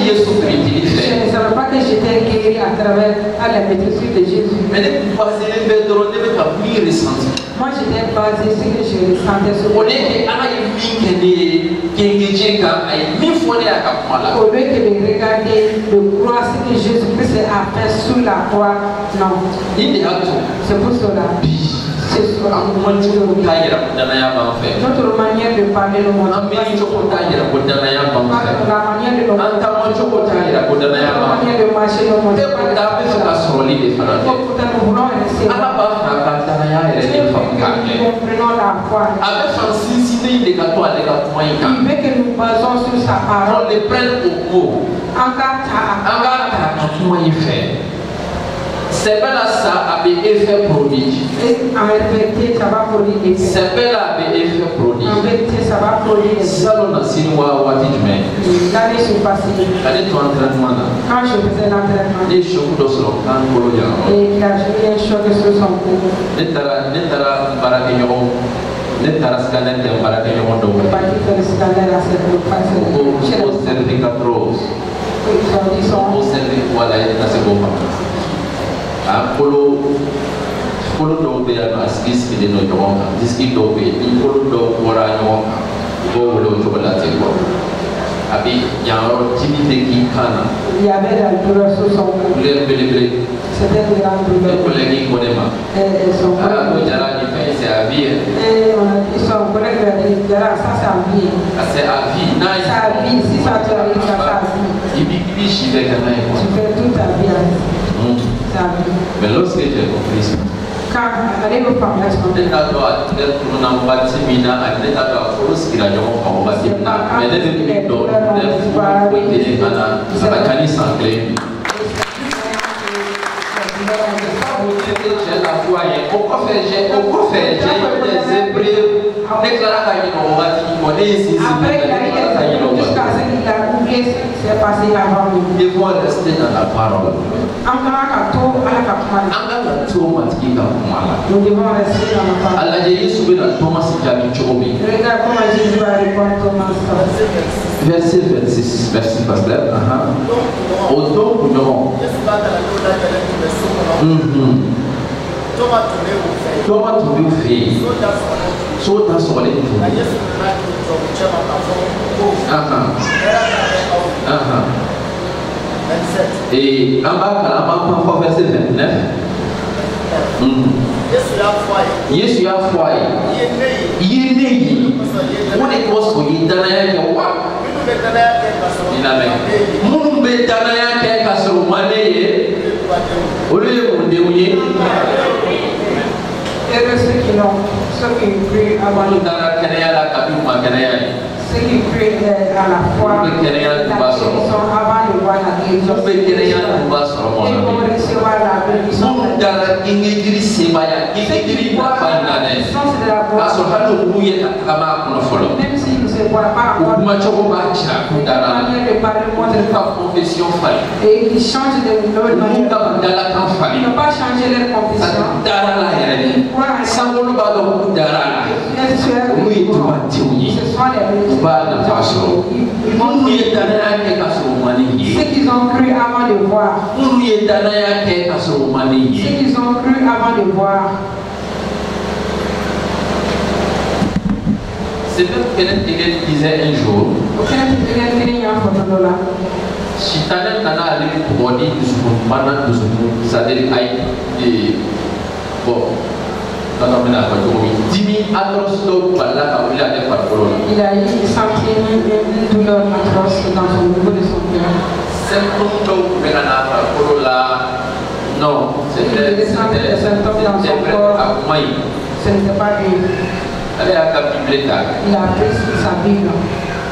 ne savais pas que j'étais guéri à travers la maîtrise de Jésus. Mais moi, j'étais basé sur ce que je ressentais. Au lieu que de regarder, de croire ce que Jésus-Christ a fait sur la croix, non. C'est pour cela. Si marcher sur notre manière de parler le monde. La manière de marcher le monde. Pourtant nous voulons rester. Comprenons la foi. Il veut que nous basons sur sa parole. On les prenne au mot. C'est pas là ça a été effet prodige. En vérité, ça va produire des effets. C'est pas là a été effet prodige. En vérité, ça va produire des effets. Salon a signé L'année se passée. Quand je faisais l'entraînement. Les chocs de son camp. Et il a joué un choc sur son cou. Polo do be ya askis ke no jonga diski do be ni polo do wora jonga go lo chokola te ko abi yaro timide ki kana il y avait la douleur sur son cou c'était une grande douleur collègue konema son ala ko jara ni fait c'est à vie et on a dit son collègue a dit jara ça c'est à vie c'est à vie na c'est à vie si ça te arrive ça c'est à vie ibi chive kana tu fais toute ta vie c'est à vie mais lorsque j'ai compris ça quand allez vous parler de ça doit être on a bâti mina à l'état de force qui la jonga on va dire mais des do ça va cani sans clé j'ai la foi et au fait j'ai des épreuves déclaré à une on va dire on est ici après il a jusqu'à ce qu'il a oublié ce qui s'est passé avant lui. Il faut rester dans la parole. Nous devons rester dans la parole. Allah Jésus veut dans Thomas Jabi Chobi. Regarde comment Jésus a répondu à Thomas. Verset 26, verset pasteur. Autant que nous. Thomas tu veux faire. Saute dans son lit. Et en bas, verset 29. Yesu ya foi. Yene. On est construit dans la wa. Iname. Mun be dana ya ke kasro maneye. Ole mun de unye. Et ceux qui l'ont, ceux qui crient avant le ceux qui crient à la foi, qui sont avant de voir la guérison, et vont recevoir la bénédiction. Ceux qui voient la puissance de la gloire, même s'ils ne se voient pas encore, de parler et ils changent de leur manière. Ils n'ont pas changé leur confession. Sangolo bado kudara. Oui, tu vas tuer. Bada paso. Munu yedana ke kasumani. Ceux qui ont cru avant de voir. Munu yedana ke kasumani. Ceux qui ont cru avant de voir. C'est même quelqu'un qui disait un jour. Si tu as un canal pour dire que c'est-à-dire bon. Il a eu senti une douleur atroce dans son niveau de son cœur. Non, c'était des symptômes dans son corps. Ce n'était pas lui. Il a pris sa Bible.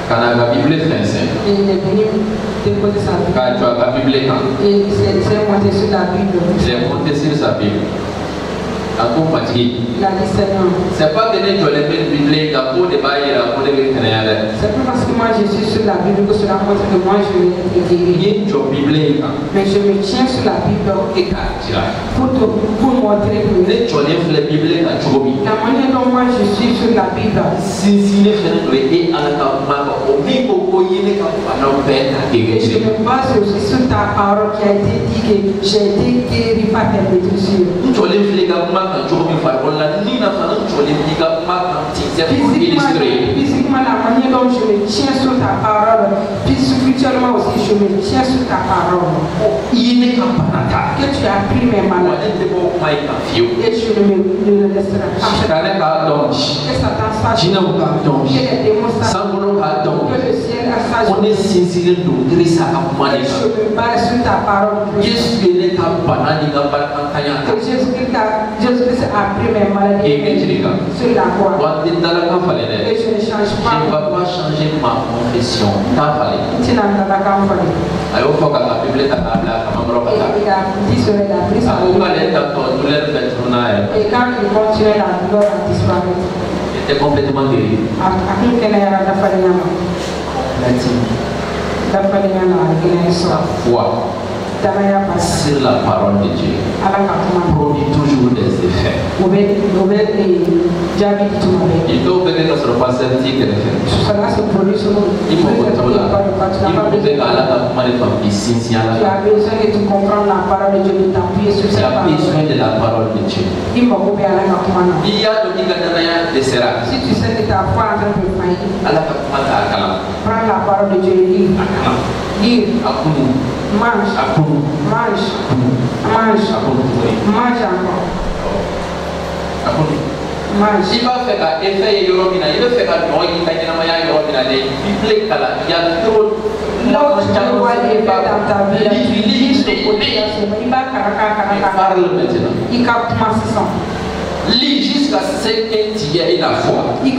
Quand la Bible est française, il est venu déposer sa Bible. Quand tu as la Bible, et il s'est monté sur la Bible. Il est monté sur sa Bible. Il a dit c'est pas que les gens les Bible, pour des bails, pour des vétérinaires. C'est pas parce que moi je suis sur la Bible que cela montre que moi je vais être guéri. Mais je me tiens sur la Bible pour montrer que la manière dont moi je suis sur la Bible. Et je me base aussi sur ta parole qui a été dit que j'ai été guéri par tes blessures. C'est pour illustrer. Physiquement, la manière dont je me tiens sur ta parole, puis spirituellement aussi, je me tiens sur ta parole. Que tu as pris mes maladies. Et je ne me laisserai pas. Que Satan sache que les démons savent que le ciel a sa journée. Et je me bats sur ta parole. Jésus-Christ a pris mes maladies sur la croix. Et je ne change pas. Je ne vais pas changer ma confession. Tu n'as pas compris. Et il a dit cela, il a pris sa douleur. Et quand il continuait, la douleur a disparu. Il était complètement guéri. La foi sur la parole de Dieu produit toujours des effets. Il doit venir dans ce passé qui est fait. Il faut contrôler. Il faut que tu as besoin de comprendre la parole de Dieu, de t'appuyer sur cette parole. Tu as besoin de la parole de Dieu. Il y a de sera. Si tu sais que ta foi est en train de faillir, prends la parole de Dieu et lis. Lis. Mange. Mange. Mange. Mange encore. Mange. Il va faire effet il veut faire il y a trop il capte ma sang. Lis jusqu'à ce que tu aies la foi. Et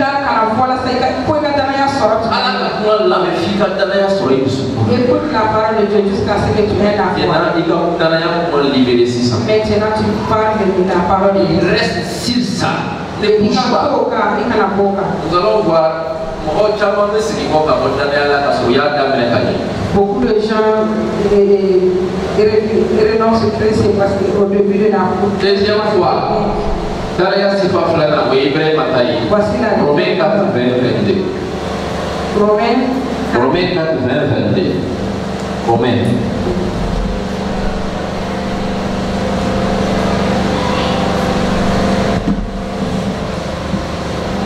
pour la parole de Dieu jusqu'à ce que tu aies la foi. Maintenant tu parles de la parole de Dieu. Reste sur ça. Ne bouge pas. Nous allons voir. Beaucoup de gens renoncent au Christ parce qu'au début de la route. Deuxième fois. Voici la Romains 4, 20, 22. Romains 4, 20, 22. Romains.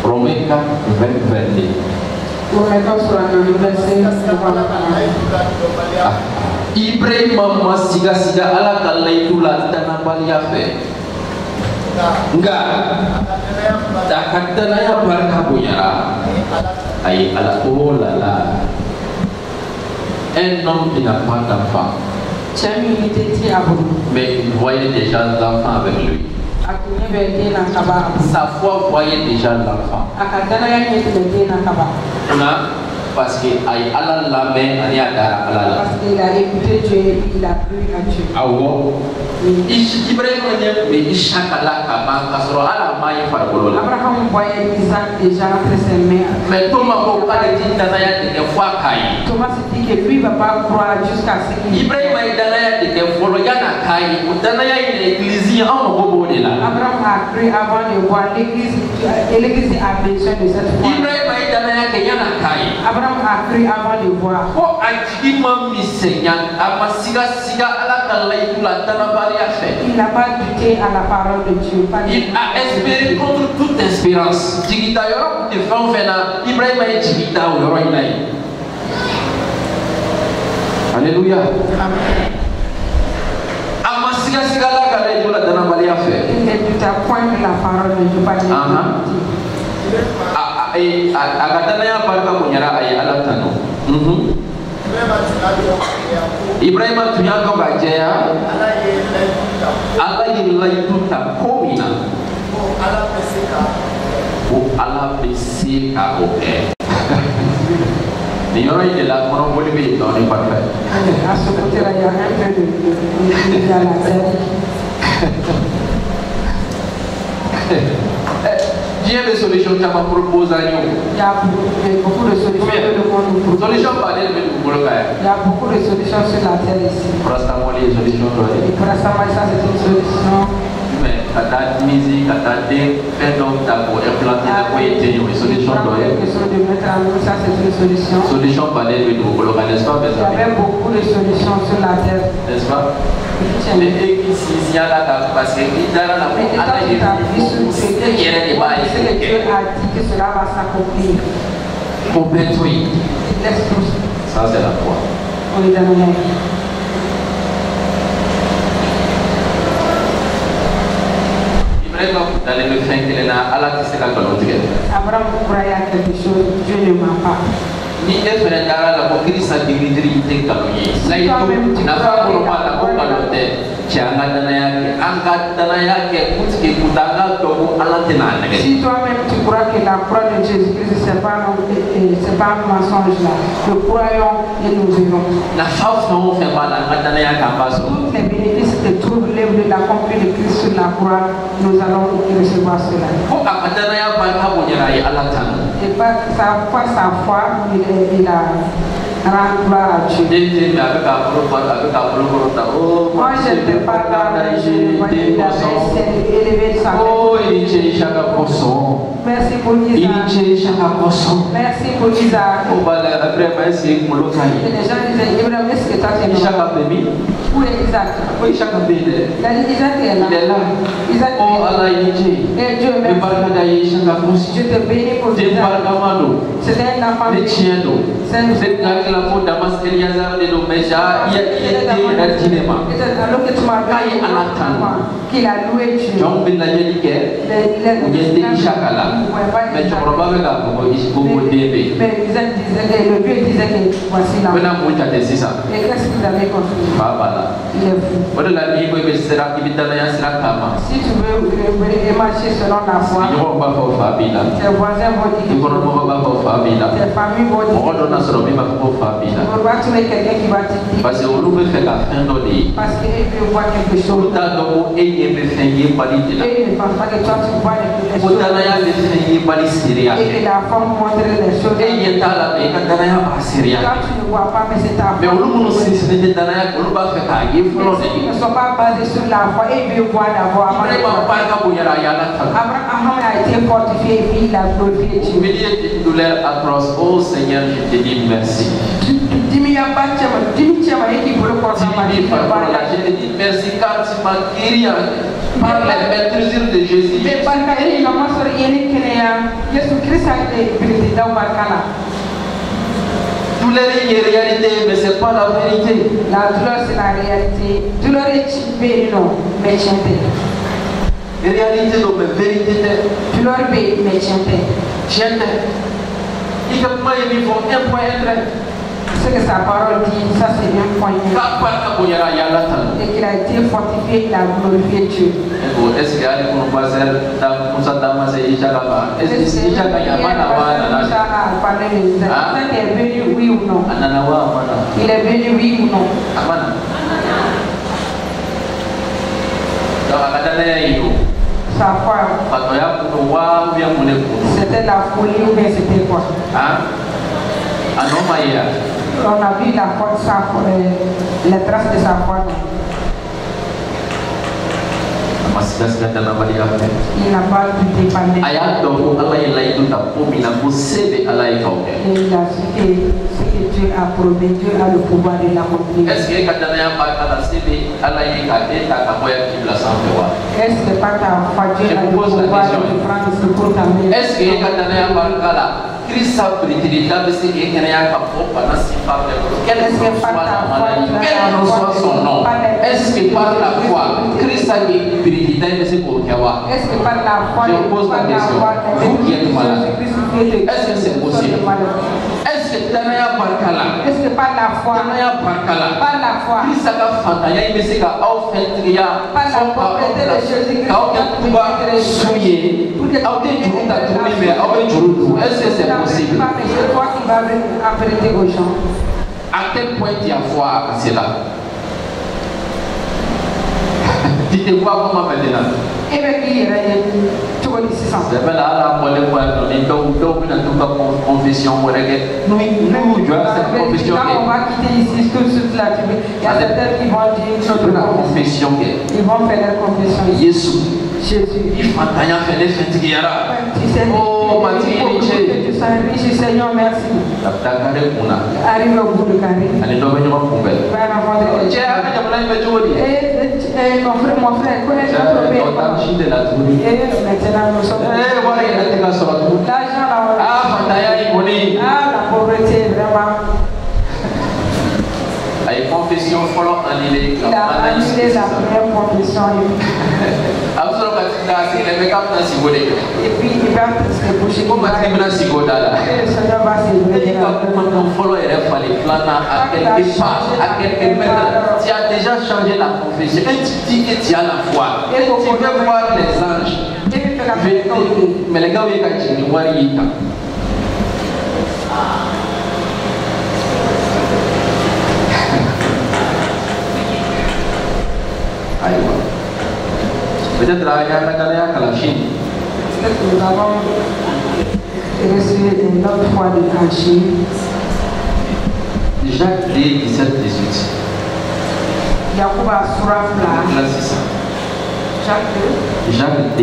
Romains 4, 20, 22. Ibrahim mama siga ala kalai tula tanah balia fe. Enggak. Tak kata naya barka punya. Ay ala lala. Un homme qui n'a pas d'enfant. Mais il voyait déjà l'enfant avec lui. Sa foi voyait déjà l'enfant. Parce que ay ala la main ani adara ala la. Parce qu'il a écouté Dieu et il a cru à Dieu. Awo. Ibrahim nya me ishaka la kaba kasoro ala mai fargolo. Abraham voyait Isaac déjà entre ses mains. Mais Thomas ko kale tinda ya de foi kai. Thomas dit que lui va pas croire jusqu'à ce qu'il. Ibrahim ay dana ya de folo yana kai. Dana ya l'église en bobo de la. Abraham a cru avant de voir l'église et l'église a besoin de cette foi. Ibrahim ay dana ya ke yana kai. Abraham a cru avant de voir. Oh, ajima misenya, amasiga siga ala kalai tula tanabari a fait. Il n'a pas douté à la parole de Dieu. Il a espéré contre toute espérance. Jigita yoro de fond fena, Ibrahim a jigita yoro inai. Alléluia. Amasiga siga ala kalai tula tanabari a fait. Il ne douta point de la parole de Dieu. Akatana ya barka kunyara ay ala tano. Ibrahim tunya ko gajaya. Ala yilai tuta komina. Ala pesika oke. Ni yoro ile la kono boli be to ni parfait. Asopotera ya entre de la terre. Il y a des solutions qui m'ont proposé à nous. Il y a beaucoup de solutions que le monde nous propose. Solution pas d'elle, mais nous voulons faire. Il y a beaucoup de solutions sur la terre ici. Pour l'instant, les solutions. Et pour l'instant, ça c'est une solution. Mais kata musique kata de fait donc d'abord implanter la poésie une solution ça c'est une solution. Solution balai de nous n'est-ce pas? Il y avait beaucoup de solutions sur la terre. N'est-ce pas? Mais ici il y a là parce que il y a là pour aller c'est que Dieu a dit que cela va s'accomplir. Complètement. Ça c'est la foi. On est dans le monde. D'aller me faire qu'il est là, Allah qui s'est là dans notre gueule. Abraham croyait à quelque chose, Dieu ne m'a pas. Ni est frère d'Ara la pour Christ a dignité de calomnie. Ça y est, n'a pas pour moi la pour calomnie. Si toi-même tu crois que la croix de Jésus-Christ c'est pas un mensonge là, nous croyons et nous vivons. Tous les bénéfices que tout l'œuvre de l'accompli de Christ sur la croix, nous allons recevoir cela. Et pas sa foi, il a rend gloire à Dieu. Moi je ne peux pas merci pour Isaac. Merci pour Isaac. Les gens disaient, Ibrahim, est-ce que toi tu es là? Où est Isaac? Isaac est là. Isaac est Dieu merci. Je te bénis pour Isaac. C'était un enfant. Alors que tu m'as qu'il a loué Dieu. Mais le Dieu disait que voici là. Et qu'est-ce que vous avez construit? Il est fou. Si tu veux marcher selon la foi, tes voisins vont dire que tes familles vont dire que tu vas trouver quelqu'un qui va te dire parce qu'ils veulent voir quelque chose. Et ils ne pensent pas que toi tu vois les choses. Et la forme montre les choses. Toi tu ne vois pas, mais c'est ta foi. Ils ne sont pas basés sur la foi et ils veulent voir d'abord. Abraham a été fortifié et puis il a glorifié Dieu. Une douleur atroce. Oh Seigneur, je te dis merci. Je te dis merci car tu m'as guéri par la maîtrise de Jésus. Douleur est une réalité, mais ce n'est pas la vérité. La douleur c'est la réalité. Douleur est typée, non, mais chantée. Réalité, non, mais vérité. Douleur mais chantée. Chantée. Il faut un point être. Ce que sa parole dit, ça c'est un point. Et qu'il a été fortifié, il a glorifié Dieu. Est-ce qu'il y a des est venu oui ou non? Il est venu oui ou non? Sa foi. C'était la folie ou bien c'était quoi? On a vu la foi, les traces de sa foi. Il n'a pas pu dépendre. Il a su que ce que Dieu a promis, Dieu a le pouvoir de l'accomplir. Est-ce que par ta foi, Dieu a le pouvoir de prendre ce pour ta main? Est-ce que Christ a pris son nom. Est-ce que par la foi, Christ a pris est-ce que par la foi, je pose la question, vous qui êtes malade, est-ce que c'est possible? Est-ce que par la foi, Christ a possible? C'est toi qui vas apprêter aux gens. À quel point tu as foi à cela? Tu te vois comment maintenant? Et bien, il y a tout le monde. C'est bien là, confession. Nous, confession. On va quitter ici tout de suite là. Il y a certains qui vont dire notre confession. Ils vont faire leur confession. Jésus. Jésus. Il faut t'ailler faire des fêtes qui yara. Oh, Mathieu, tu sois riche, Seigneur, merci. Arrive au bout de carré. Allez, non, mais non, on va. Mon frère, connais ton problème. Maintenant, nous sommes. L'argent là. Ah, la pauvreté, vraiment. La confession, follow annulée. Il a annulé la première confession. Et puis il va se boucher. Comment tu vas se goda là? Le Seigneur va se lever. Follow et fallait planer à quelque part, à quelque mètre. Tu as déjà changé la confession. Et tu dis que tu as la foi. Et tu veux voir les anges. Mais les gars, ils ont voir Yita. Peut-être la Yaya Kalachine. Nous avons reçu une autre fois de Kalachine. Jacques D, 17-18. Yacouba Surafla. Là, c'est ça. Jacques D.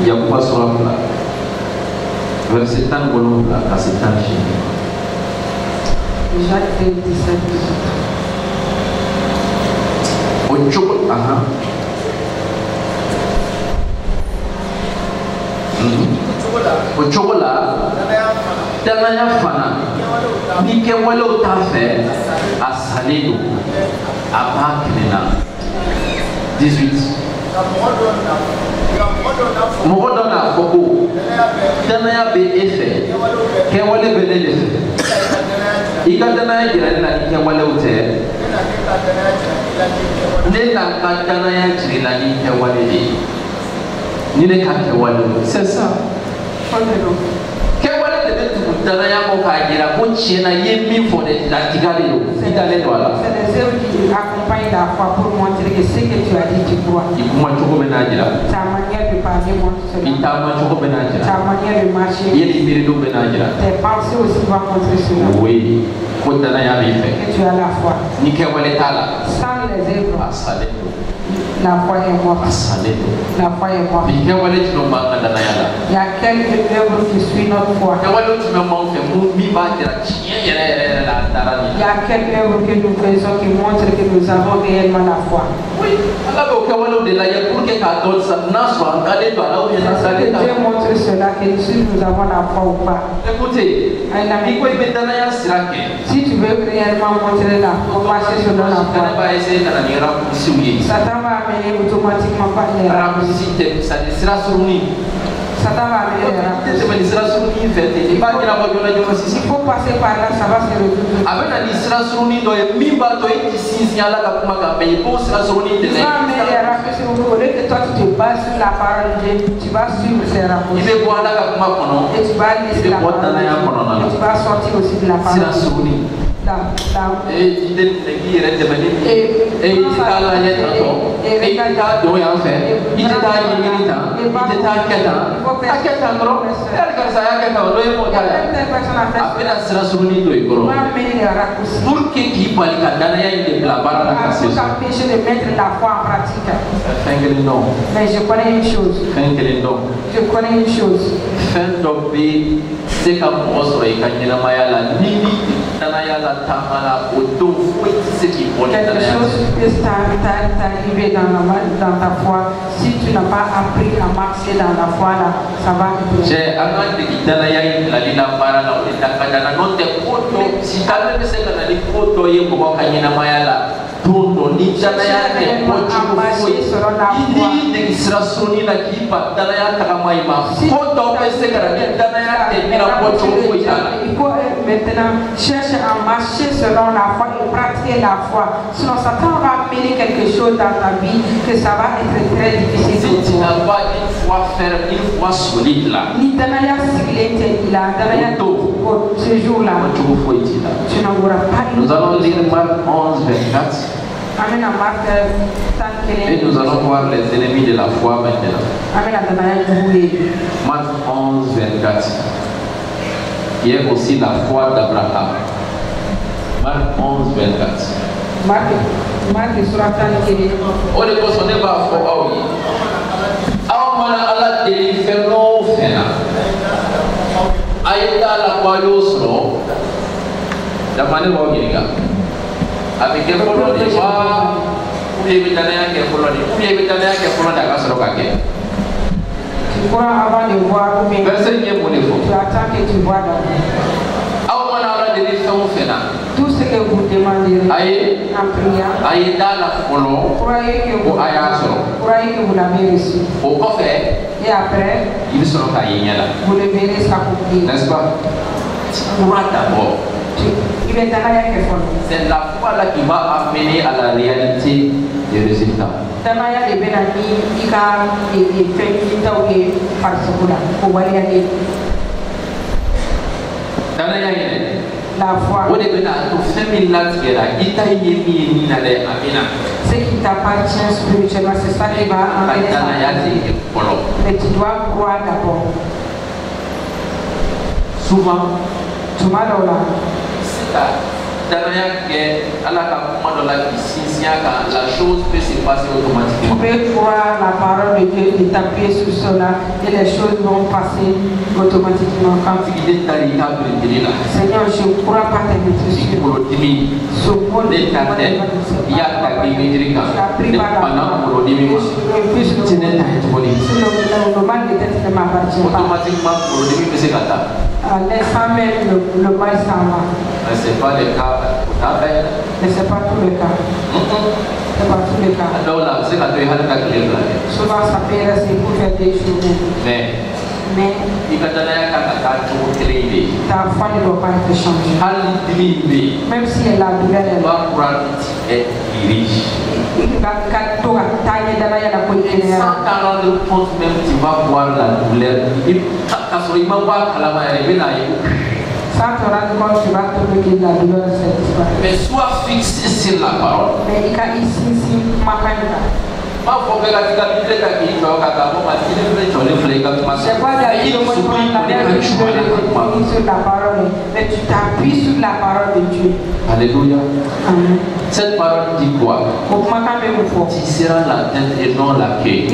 Yacouba Surafla. Verset 10 là, à cet âge. Jacques D, 17-18. Ocho, aha. Ochola, danaya fana, ni kewale utafe, asalido, abakinena. 18. Mogodona foko, danaya be efe, kewale belele. Ika danaya jirana ni kewale ute. Nena danaya jirana ni kewale de. C'est ça. Quel est le c'est les œuvres qui accompagnent la foi pour montrer que ce que tu as dit, tu crois. Ta manière de parler montre cela. Ta manière de marcher. Tes pensées aussi vont montrer cela. Oui. Que tu as la foi. Sans les œuvres. La foi est morte. La foi est morte. Il y a quelques œuvres qui suivent notre foi. Il y a quelques œuvres que nous faisons qui montrent que nous avons réellement la foi. Oui. Dieu montre cela que si nous avons la foi ou pas. Écoutez, si tu veux réellement montrer la foi, marcher selon la foi, Satan va amener automatiquement par les raccourcis. Satan va amener les raccourcis. Il faut passer par là, ça va se retrouver. Il va amener les raccourcis. Au lieu que toi tu te bases sur la parole de Dieu, tu vas suivre ces raccourcis. Et tu vas laisser la parole de Dieu. Et tu vas sortir aussi de la parole de Dieu. Mais je connais une chose. Je connais une chose. Quelque chose peut t'arriver dans ta foi. Si tu n'as pas appris à marcher dans la foi, là, ça va être. Il faut maintenant chercher à marcher selon la foi et pratiquer la foi. Sinon, Satan va amener quelque chose dans ta vie que ça va être très difficile. Si tu n'as pas une foi ferme, une foi solide là, ce jour-là, tu n'auras pas une. Nous allons lire Marc 11, 24. Et nous allons voir les ennemis de la foi maintenant. Marc 11, 24. Qui est aussi la foi d'Abraham. Marc 11, 24. Marc est sur la table. On est consommé par la foi. mana ala délivre no fena. Ayda la quayosro. Damane wo giriga. Avec quel polo de wa Évidemment, que pour tu pourras avoir des voix ou bien tu attends que tu vois tout ce que vous demandez en prière. Croyez que vous l'avez reçu. Et après, vous le verrez s'accomplir. N'est-ce pas? C'est la foi là qui va amener à la réalité des résultats. La foi. Ce qui t'appartient spirituellement, c'est ça qui va amener ça. Mais tu dois croire d'abord. Souvent, la chose peut se passer automatiquement. Tu peux croire la parole de Dieu et t'appuyer sur cela et les choses vont passer automatiquement. Seigneur, je crois pas tes maîtrises. Ce monde est tu as pris par la parole. Le mal de tête ne m'appartient pas. Automatiquement, l'instant même, le mal s'en va. Mais ce n'est pas le cas. Mais ce n'est pas tout le cas. C'est pas tout le cas. Souvent, ça peut rester pour faire des choses. Mais ta foi ne doit pas être changée. Même si elle a douleur, elle va être dirigée. Sans t'en rendre compte, même tu vas voir la douleur. Sans te rendre compte, tu vas trouver que la douleur s'est disparue. Mais sois fixé sur la parole. Mais il y a ici, C'est pas d'aller sur la parole, mais tu t'appuies sur la parole de Dieu. Alléluia. Amen. Cette parole dit quoi? Tu seras la tête et non la queue.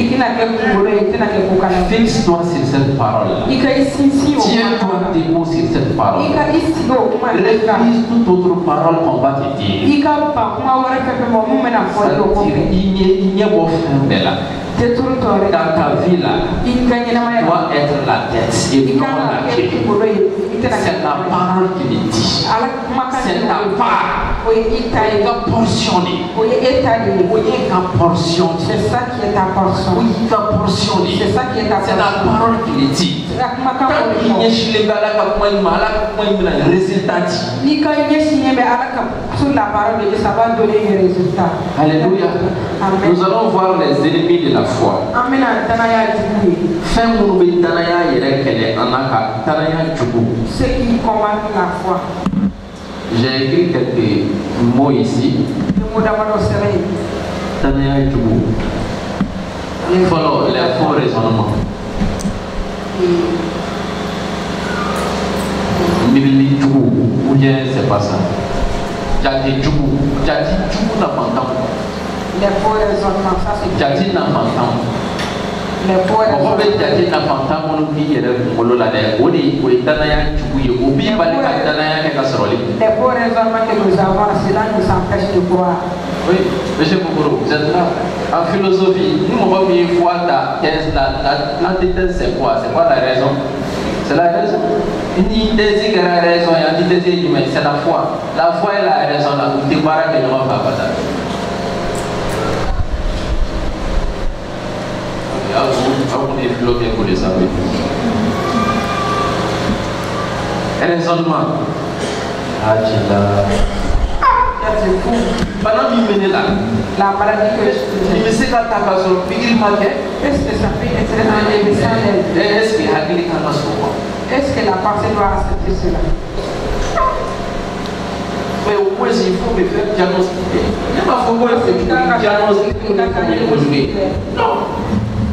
Fixe-toi sur cette parole. Tiens-toi debout sur cette parole. Refuse toute autre parole qu'on va te dire. Il n'y a pas de là. Dans ta vie là, doit être la tête et non la queue. C'est la parole qui le dit. C'est ta part. Il va portionner. C'est ça qui est ta portion. Il va portionner. C'est ça qui est ta portion. C'est la parole qui le dit. Alléluia. Nous allons voir les ennemis de la foi. Ceux qui combattent la foi. J'ai écrit quelques mots ici. Follow les faux raisonnements. Ou bien c'est pas ça. Jadi n'a pas les faux raisonnements, ça c'est Jadi n'a pas les faux raisonnements. Jadi n'a pas les faux raisonnements que nous avons, cela nous empêche de croire. Oui, monsieur Bougoro, vous êtes là. En philosophie, nous avons mis une fois ta thèse, l'antithèse c'est quoi? C'est quoi la raison? C'est la raison. Ni thèse qui a raison et antithèse humaine, c'est la foi. La foi est la raison, la vous débarrassez de nous pas ça. Vous est philosophe pour les savoir. Raisonnement. Ah, tu C'est fou. Pendant qu'il venait là, la maladie que je il me sait quand tu as sur Pigri Marquet. Est-ce que ça peut être un émission? Est-ce qu'il y a quelqu'un qui a sur est-ce que la pensée doit accepter cela? Mais au moins, il faut me faire diagnostiquer. Il n'y a pas de diagnostiquer non.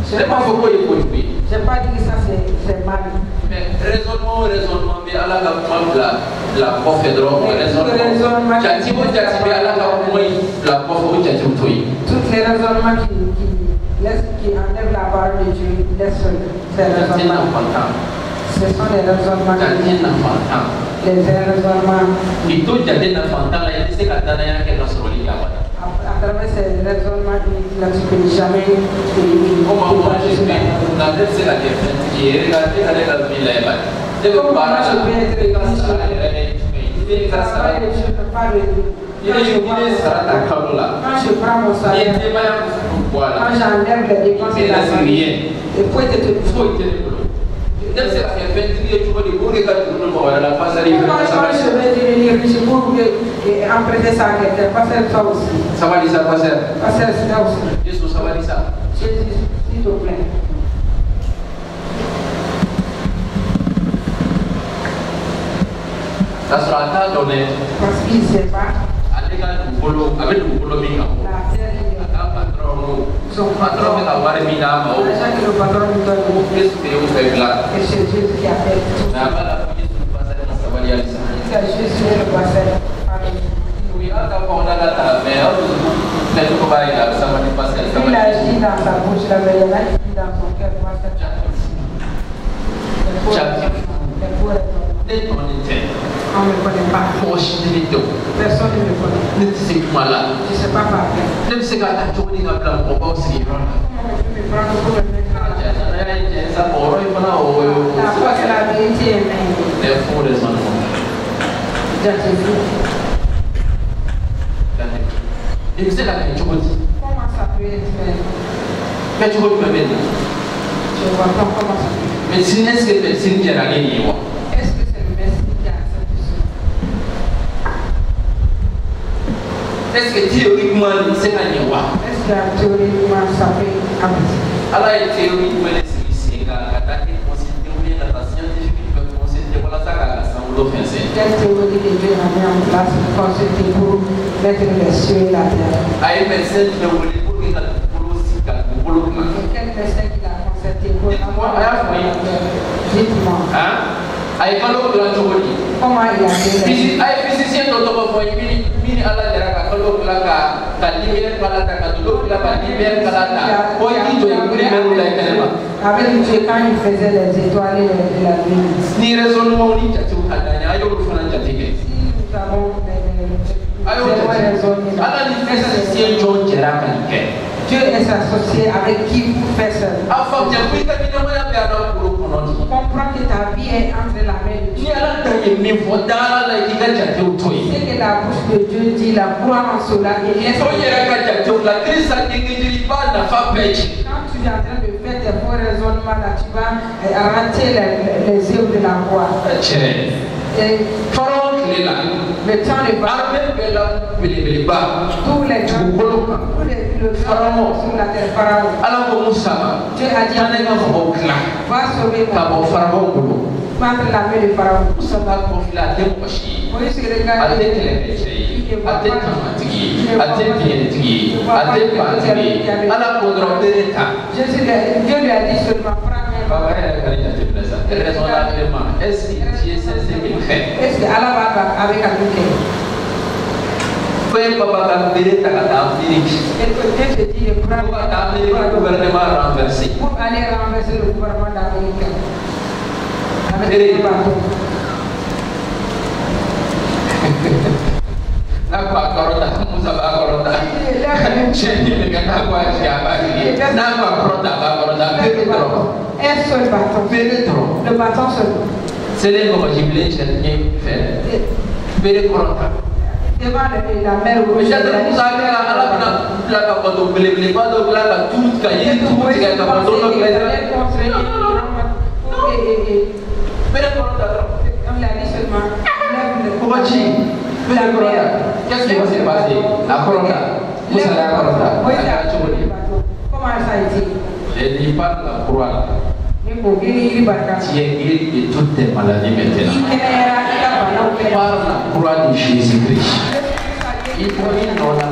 Ce n'est pas faux qu'il faut jouer. Je n'ai pas dit que ça c'est mal. Mais raisonnement, mais à la prof est drôle. Raisonnement. Toutes les raisonnements qui enlève la parole de Dieu, laisse faire raisonnement. Ce sont les raisonnements. Les raisonnements. À travers ces raisonnements, tu ne peux jamais quand je prends mon salaire, quand j'enlève les dépenses de la famille, il faut être quand je vais devenir riche pour emprunter ça à quelqu'un, pas faire ça aussi. Ça va dire ça, pas faire. Pas faire ça aussi. Jésus, ça va dire ça. Jésus, s'il te plaît. Ça sera ta donnée. Parce qu'il ne sait pas. Avec le boulot, La terre, son patron est à voir les minams. Chaque le patron nous donne beaucoup. Qu'est-ce que vous faites là? Et c'est Dieu qui a fait tout. Ça va la police nous passe à la Savalia. C'est Jésus le passé. Oui, là, on a la table, mais c'est tout comme ça, ça va nous passer. Il a dit dans sa bouche, la meilleure, il a dit dans son cœur, moi, c'est on ne me connaît pas. Personne ne me connaît. Je ne sais pas parler. Je ne sais pas parler. Comment me prendre pour me la foi et la vérité est même. Les faux raisonnements. Et vous savez la comment ça peut être fait? Mais tu vois me mettre. Je vois pas comment ça peut être. Mais si n'est-ce que c'est une année, est-ce que c'est le Messie qui a accepté ça? Est-ce que théoriquement c'est un roi? Est-ce que théoriquement ça peut aboutir? Alors théoriquement c'est la théorie scientifique peut considérer voilà ça la science. Quelle théorie que Dieu a mis en place pour consulter pour mettre les cieux et la terre? Aïe médecin qui ne voulait pas que la police quel médecin qui l'a concerté pour dites-moi. Hein? Aïe pas l'autre la théorie. Comment il a fait? Aïe physicien d'auto mini à la terre à l'autre la lumière par la terre à l'autre la lumière par la terre. Pour qui tu es primé ou la terre? Avec Dieu quand il faisait les étoiles et la lune. Ni raisonnement ni tchatu kadanya ayo rufana tchatike. Si nous avons ayo raisonné. Alors il fait ça si un John Gerard kanike. Dieu est associé avec qui vous faites ça. Afin de vous dire que nous avons comprends que ta vie est entre la main de Dieu. C'est que la bouche de Dieu dit la croix en cela et quand tu es en train de faire tes bons raisonnements là, tu vas rater les œuvres de la croix. Et le temps ne va tous les gens, le pharaon sur la terre, pharaon. Dieu a dit va sauver mon pharaon. Prendre la main de pharaon. Moïse regarde. Jésus, Dieu lui a dit seulement prends. Est-ce que Allah va avec un bouquet? Foi papa Dieu te dit de prendre le gouvernement renversé. Pour aller renverser le gouvernement d'Amérique. Avec les bateaux. Nakwa korota, Musa ba korota. Cheni le gata kwa chiaba. Nakwa korota ba korota. Pétro. Un seul bâton. Pétro. Le bâton seul. C'est les comme Jibril Cheni fait. Pétro. Devant la mer rouge. Je te vous avez la bateau blé pas de la tout cahier tout qui est bateau non mais on l'a dit seulement qu'est-ce qui va se passer la corona vous allez la corona comment ça a été je dis pas la croix tu es guéri de toutes tes maladies maintenant par la croix de Jésus-Christ. Il faut y dans la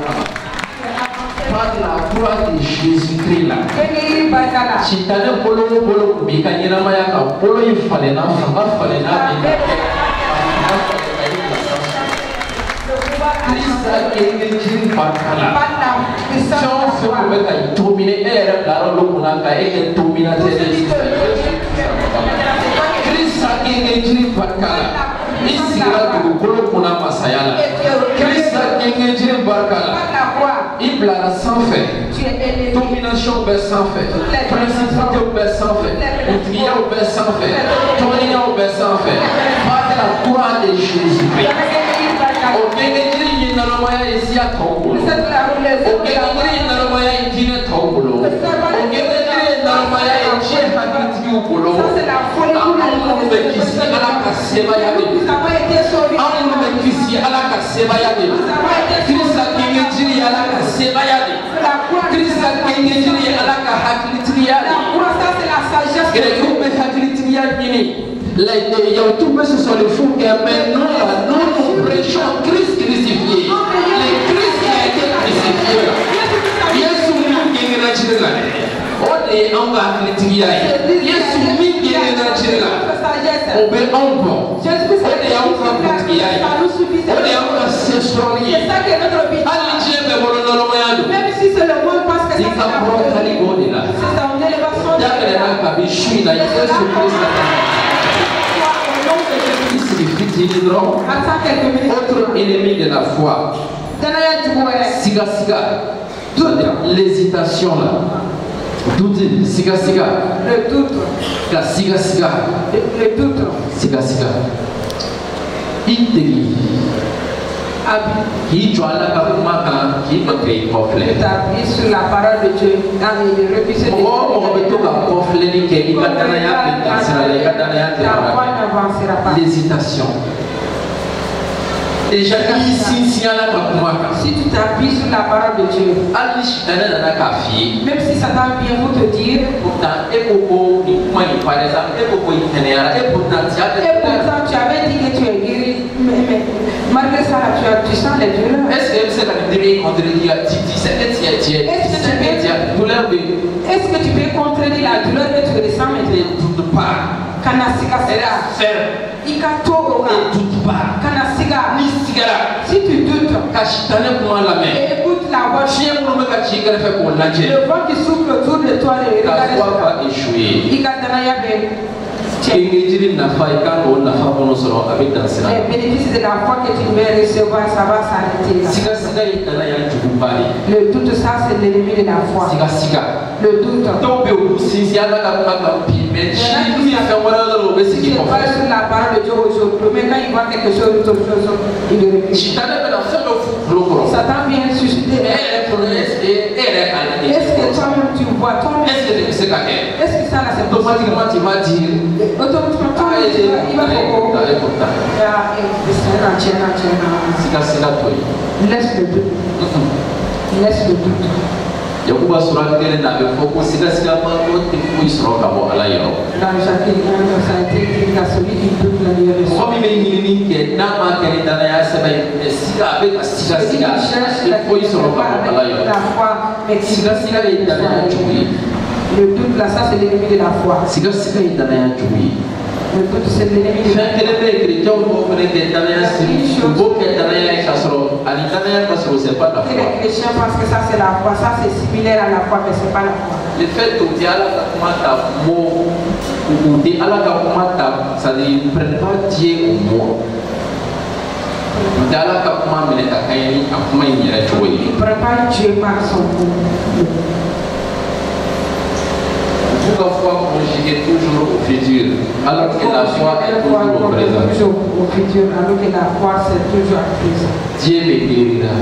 par la croix de Jésus-Christ là. Si tu as un polo, mais quand il y a un polo, il fallait n'a Krista kenge jin bakala. Chon se ko be ka dominer era la ka e dominateur de Christ a engagé barkala isigra dugukolo kuna masaya la Christ a engagé barkala ibla sans fait domination bɛ sanfɛ principauté bɛ sanfɛ outrière bɛ sanfɛ tɔnniya bɛ sanfɛ par la croix de Jésus-Christ o gɛngɛdiri ye nalomaya ye siya tɔw bolo o gɛngɛdiri ye nalomaya ye diinɛ tɔw bolo o gɛngɛdiri ye nalomaya ye diɲɛ hakilitigiw bolo an minnu bɛ kisi Ala ka sebaya de an minnu bɛ kisi Ala ka sebaya de Kirisa gɛngɛdiri ye Ala ka sebaya de Kirisa gɛngɛdiri ye Ala ka hakilitigiya de grɛkiw bɛ hakilitigiya ɲini. Tout ce sont les fous, mais nous prêchons Christ crucifié. Le Christ qui a été crucifié. Yesu mingi na chirila. Ode anga atletikia. Yesu mingi na chirila. Obe onbo. Ode anga atletikia. Ode anga sessualia. Ali jembe bolono lomayado. Même si c'est le monde parce que ça va pas aller au-delà. C'est un élévation. D'après la kabishi na Yesu Christ. Autre ennemi de la foi. Siga siga. L'hésitation là. Doute. Siga siga. Le doute. Siga siga. Le doute. Siga siga. Intégri. Qui joue à la caméra, qui peut créer conflit. Établi sur la parole de Dieu dans les refuser. Oh, on va tout à conflit qui est l'hésitation. Déjà, si tu t'appuies sur la parole de Dieu, même si Satan vient pour te dire, et pourtant tu avais dit que tu es guéri, mais malgré ça, tu sens les douleurs. Est-ce que tu peux contredire la douleur que tu ressens maintenant? Si tu doutes, écoute la voix. Le vent qui souffle autour de toi, la foi va échouer. Les bénéfices de la foi que tu veux recevoir, ça va s'arrêter là. Le doute, ça c'est l'ennemi de la foi. Le doute. Il se base sur la parole de Dieu aujourd'hui, mais quand il voit quelque chose, il le réfléchit. Satan vient susciter. Est-ce que toi-même tu vois toi-même? Est-ce que ça là c'est automatiquement tu vas dire automatiquement il va laisse le doute. Laisse le doute. Yakuba sura kelen na be foko siga siga ma ko te fu isro ka bo ala yoro dans chaque ça a été écrit la celui qui peut planer so mi me ni ke na ma ke na ya se ba siga be siga siga te fu isro ka bo ala yoro la foi mais siga siga le dana jui le doute là ça c'est l'ennemi de la foi siga siga le dana jui le doute c'est l'ennemi de la foi chrétien ou frère que dana ya si beau que dana ya kasro ali dana ya kasro c'est pas la foi les chrétiens pensent que ça c'est la foi, ça c'est similaire à la foi mais c'est pas la foi. Le fait que Dieu a commenté mot ou Dieu a commenté ça ne prend pas Dieu au mot. Dieu a commenté mais ta kaini a comment il est joué. Il ne prend pas Dieu par son mot. Pourquoi foi conjuguée toujours au futur alors que la foi est toujours au présent. Au futur alors que la foi c'est toujours à présent. Dieu me guérira.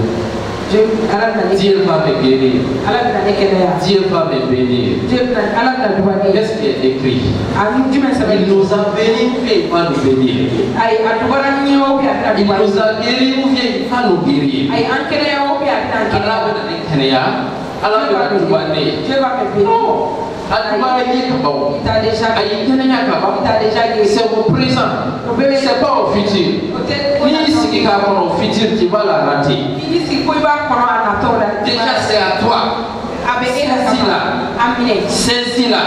Dieu va me guérir. Dieu va me bénir. Qu'est-ce qui est écrit? Il nous a bénis ou il va nous bénir? Il nous a guéris ou il va nous guérir? C'est au présent, c'est pas au futur. Ni ce qui va au futur, tu vas la rater. Déjà c'est à toi. Saisis-la,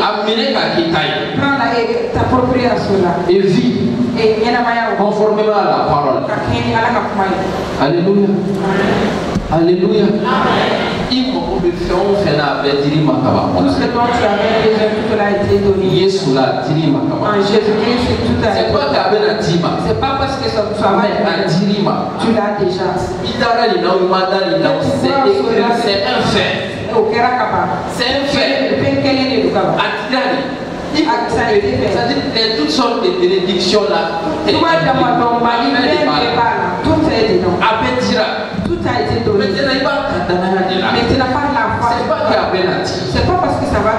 amenez ta kitaille. Et vis conformément à la parole. Alléluia. Alléluia. Il faut que nous fassions Tout ce dont tu avais besoin, tout l'a été donné. En Jésus-Christ, tout a été donné. C'est pas parce que ça travail, tu l'as déjà. C'est un fait. C'est un fait. C'est toutes sortes de bénédictions là. Tout a été donné. Mais tu n'as pas la foi. C'est pas parce que ça va.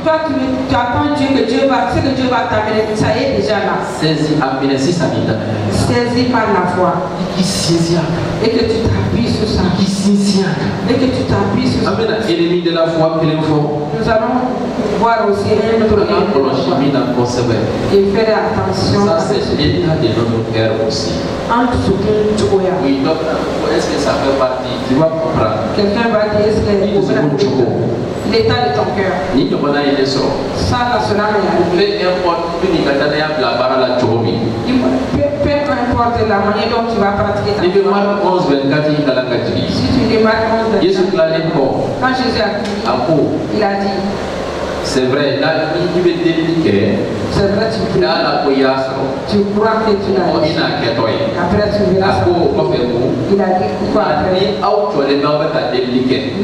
Toi, tu attends Dieu que Dieu va, ce que Dieu va t'amener, ça y est déjà là. Saisis par la foi. Et que tu t'appuies sur ça. Et que tu t'appuies sur ça. Ennemi de la foi, nous allons voir aussi un autre ennemi. Et faire attention. Ça, c'est l'état de notre cœur aussi. Oui, donc, est-ce que ça fait partie? Tu vas comprendre. Quelqu'un va dire, est-ce que l'état de ton cœur? Ça, cela m'est arrivé. Peu importe la manière dont tu vas pratiquer ta foi. Si tu démarques 11, quand Jésus a dit, il a dit, c'est vrai, là, il veut dépliquer. C'est vrai, tu crois que tu l'as dit. Après, tu verras ça. Il a dit pourquoi après.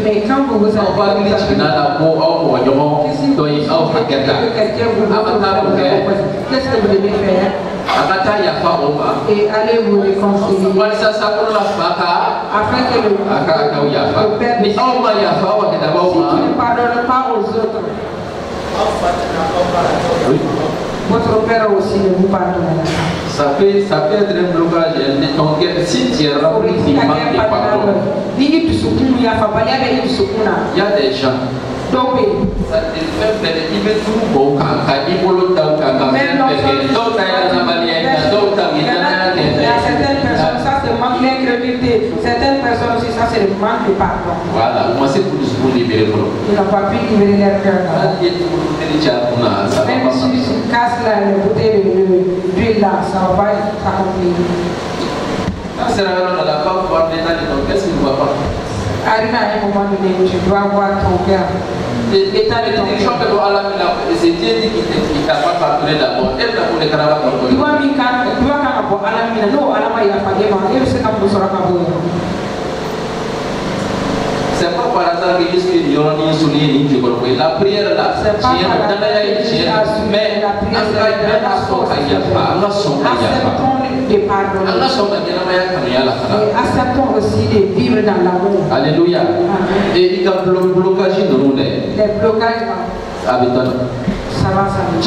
Mais quand vous vous avez quelqu'un qu'est-ce que vous devez faire? Et allez vous réconcilier afin que le Père, si tu ne pardonnes pas aux autres, oui. Votre Père aussi ne vous pardonnera. Ça peut être un blocage de ton cœur si tu es rempli de manque de pardon. Il y a des gens. Ça te fait plaisir. Il veut tout bon. Certaines personnes, ça c'est manque d'incrédulité. Certaines personnes aussi, ça c'est le manque de pardon. Voilà, moi c'est pour nous libérer. Ils n'ont pas pu libérer leur cœur. Même si tu casses la bouteille d'huile là, ça va pas s'accomplir. Quand c'est la femme pour l'état de ton cœur, qu'est-ce qu'il ne va pas? Arrive à un moment donné où tu dois voir ton cœur. L'état de ton cœur. C'est Dieu qui t'a pas pardonné d'abord. Elle t'a pour les caravanes. Tu vois, c'est pas par hasard que Jésus dit la prière là, mais acceptons aussi de vivre dans l'amour. Alléluia. Et il y a des blocages de nous. Les blocages. Ça va, ça va. Il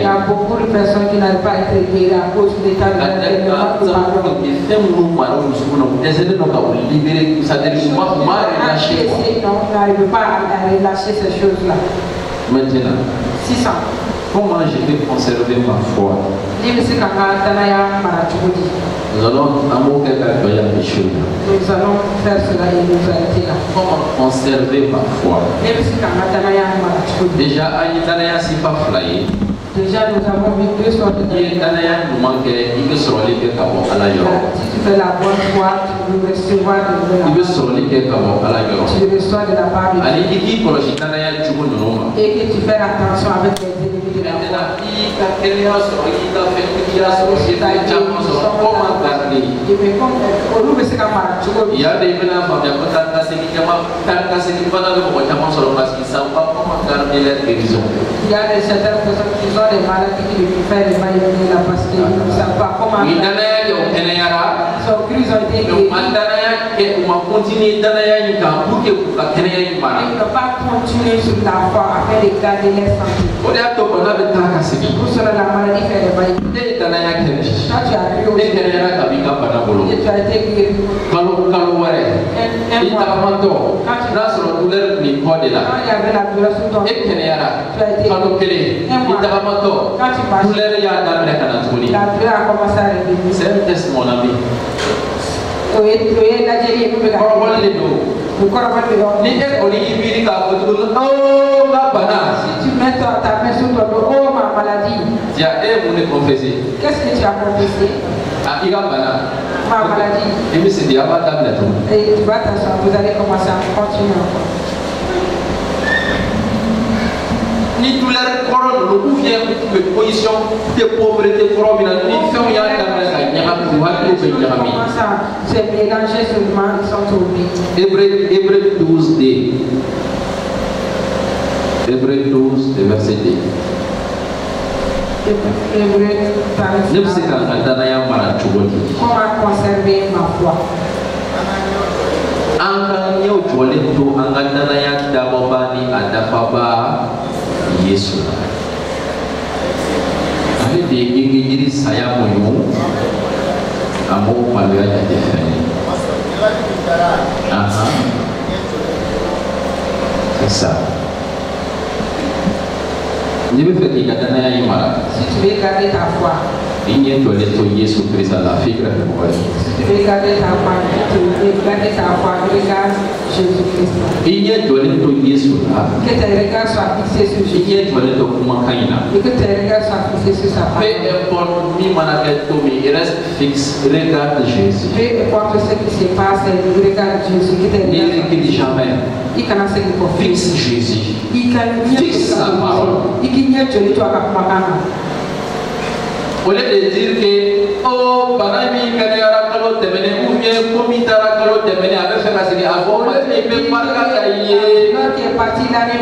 y a beaucoup de personnes qui n'arrivent pas à être guéries à cause de l'état de on n'arrive pas à relâcher ces choses-là. Maintenant, 600. Comment je peux conserver ma foi? Nous allons faire cela et nous arrêter là. Comment conserver ma foi? Déjà, déjà nous avons vu deux sortes de si tu fais la bonne foi, tu veux recevoir tu reçois de la part de Dieu. Et que tu fais attention avec les ennemis de la foi. Il y a des gens il y a certaines personnes qui ont des maladies qui ne peuvent pas les là parce qu'ils ne savent pas comment. Ils sont cru, ils ont été guéris. Ils ne peuvent pas continuer sur la foi afin de garder leur santé. Pour cela, la maladie fait des maladie. Quand tu as cru aussi, et tu as été guéri. Quand il y avait la douleur sur ton corps, tu as été guéri. Quand tu passes, la douleur a commencé à revenir. C'est un test, mon ami. Si tu mets ta main sur ton dos, oh ma maladie. Tu as confessé. Qu'est-ce que tu as confessé? ma maladie. Et puis c'est déjà pas table là tout. Et tu vas t'asseoir, vous allez commencer à continuer encore. Ni douleur couronne ou bien position de pauvreté couronne ni fait ya dans la nyama pour hatu be nyami. C'est mélangé seulement ils sont oubliés. Hébreux 12d. Hébreux 12 verset 2. Ne sais quand Danaya mara chuboti. Comment conserver ma foi? Anga nyo joleto anga Danaya dabobani adafaba Yesu. Ale de ngiri saya moyo. Amo malaya ya defini. C'est ça. Je veux faire qu'il y a un mara. Si tu veux garder ta foi, il y a un toilette Jésus Christ à la figure de moi. Si tu veux garder ta foi, regarde Jésus-Christ. Il y a un toilette Jésus là. Que tes regards soient fixés sur Jésus. Il y a un toilette Kumakaina. Et que tes regards soient fixés sur sa parole. Peu importe mi manaket Tomi, il reste fixe. Regarde Jésus. Peu importe ce qui se passe, regarde Jésus. Il ne dit jamais. Fixe Jésus. Fixe sa parole. Au lieu de dire que oh Banami Kanara Kalo Temene ou bien Komitara Kalo Temene avait fait la série avant, il peut pas gagner. Qui est parti l'année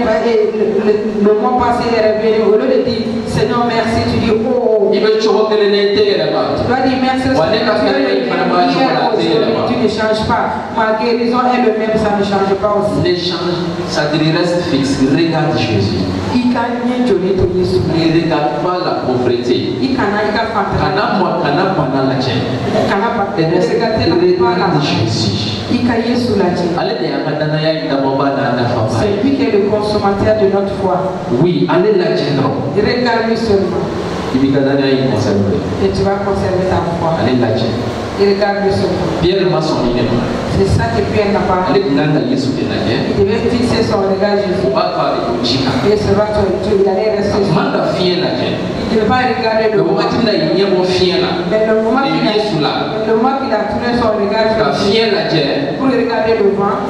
le mois passé est revenu. Au lieu de dire Seigneur merci, tu dis oh. Il veut choquer les nés là-bas. Tu dois dire merci. Tu ne changes pas. Ma guérison est le même, ça ne change pas aussi. L'échange, ça reste fixe. Regarde Jésus. Ne regarde pas la pauvreté. Regarde Jésus. C'est lui qui est le consommateur de notre foi. Oui, allez la générer. Regarde-lui seulement. Et tu vas conserver ta foi. Allez la générer. Regarde-le seulement. Pierre m'a son idée. C'est ça que Pierre n'a pas. Il devait fixer son regard Jésus. Et ce va il allait rester. Il ne devait pas regarder le moment. Mais le moment qu'il a tourné son regard pour regarder le vent,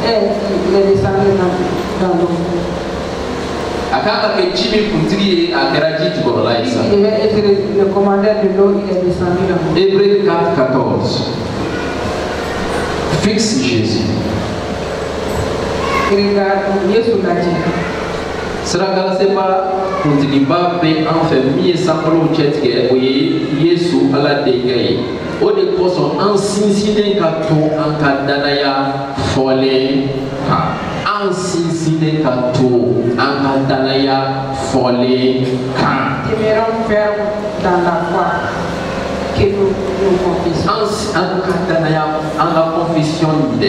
et il est descendu dans l'eau. Il devait être le commandeur de l'eau, il est descendu dans l'eau. Hébreux 4:14. Fixe Jésus. Serakala seba kuntini babe anfemi sampolo chetke oye Yesu ala degaye. O de koso ansinsine kato ankadanaya fole ha. Ansinsine kato ankadanaya fole ha. Demeurons fermes dans la foi que nous confessons. En la confession de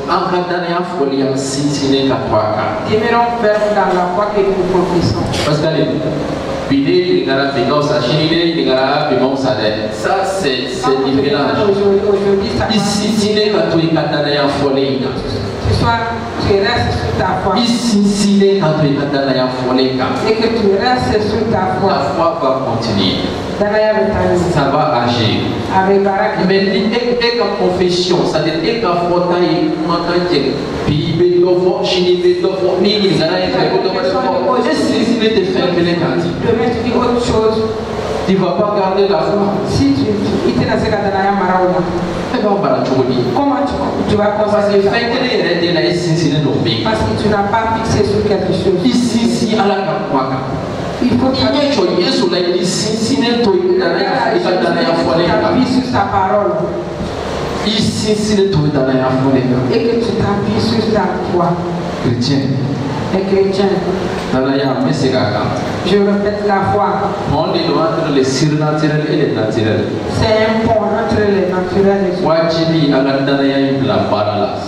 Angadanaya folie en sinsine katwaka. Demeurons fermes dans la foi que nous confessons. Parce que Bide Ligara Pinosa, Chinide Ligara Pimosa, ça c'est différent. Ici, Sine Katui Katanaya folie. Tu restes sur ta foi. Ici, et que tu restes sur ta foi. La foi va continuer. Ça va agir. Mais et qu'en confession, c'est-à-dire et qu'en foi, tu ne vas pas garder la foi. Si tu es dans ce cas, comment tu vas conserver ta foi? Parce que tu n'as pas fixé sur quelque chose. Il faut que tu appuies sur sa parole. Et que tu t'appuies sur ta foi. Chrétien. Les chrétiens. Je répète la foi. On est entre le surnaturel et le naturel. C'est un pont entre le naturel et le surnaturel.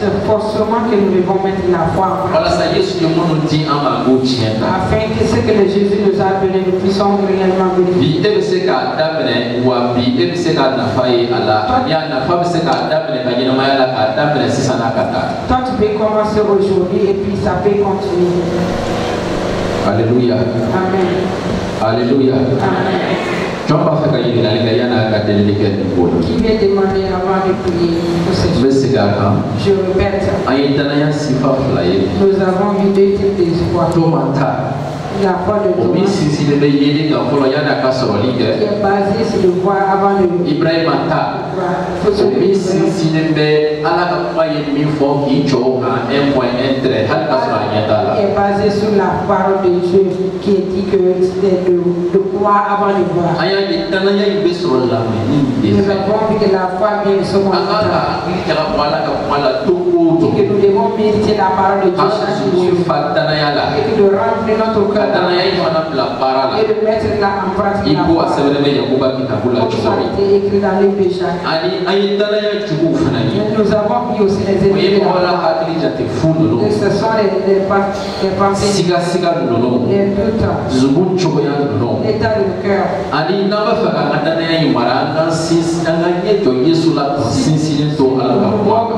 C'est forcément que nous devons mettre la foi en place. Afin que ce que le Jésus nous a donné, nous puissions réellement vérifier. Toi, tu peux commencer aujourd'hui et puis ça peut continuer. Alléluia. Amen. Alléluia. Amen. Qui vient demander avant de prier pour cette chose. Je répète. Nous avons eu deux types d'espoir. La foi de Thomas qui est basée sur le voir avant de Ibrahim est basé sur la parole de Dieu qui dit que c'est de croire avant de voir. Nous avons vu que la foi vient de ce moment et que nous devons méditer la parole de Dieu chaque jour et que de remplir notre cœur et de mettre la en pratique la foi comme ça a été écrit dans les péchés. Nous avons vu aussi les ennemis de la foi. Et ce sont les pensées, les doutes, l'état du cœur. Nous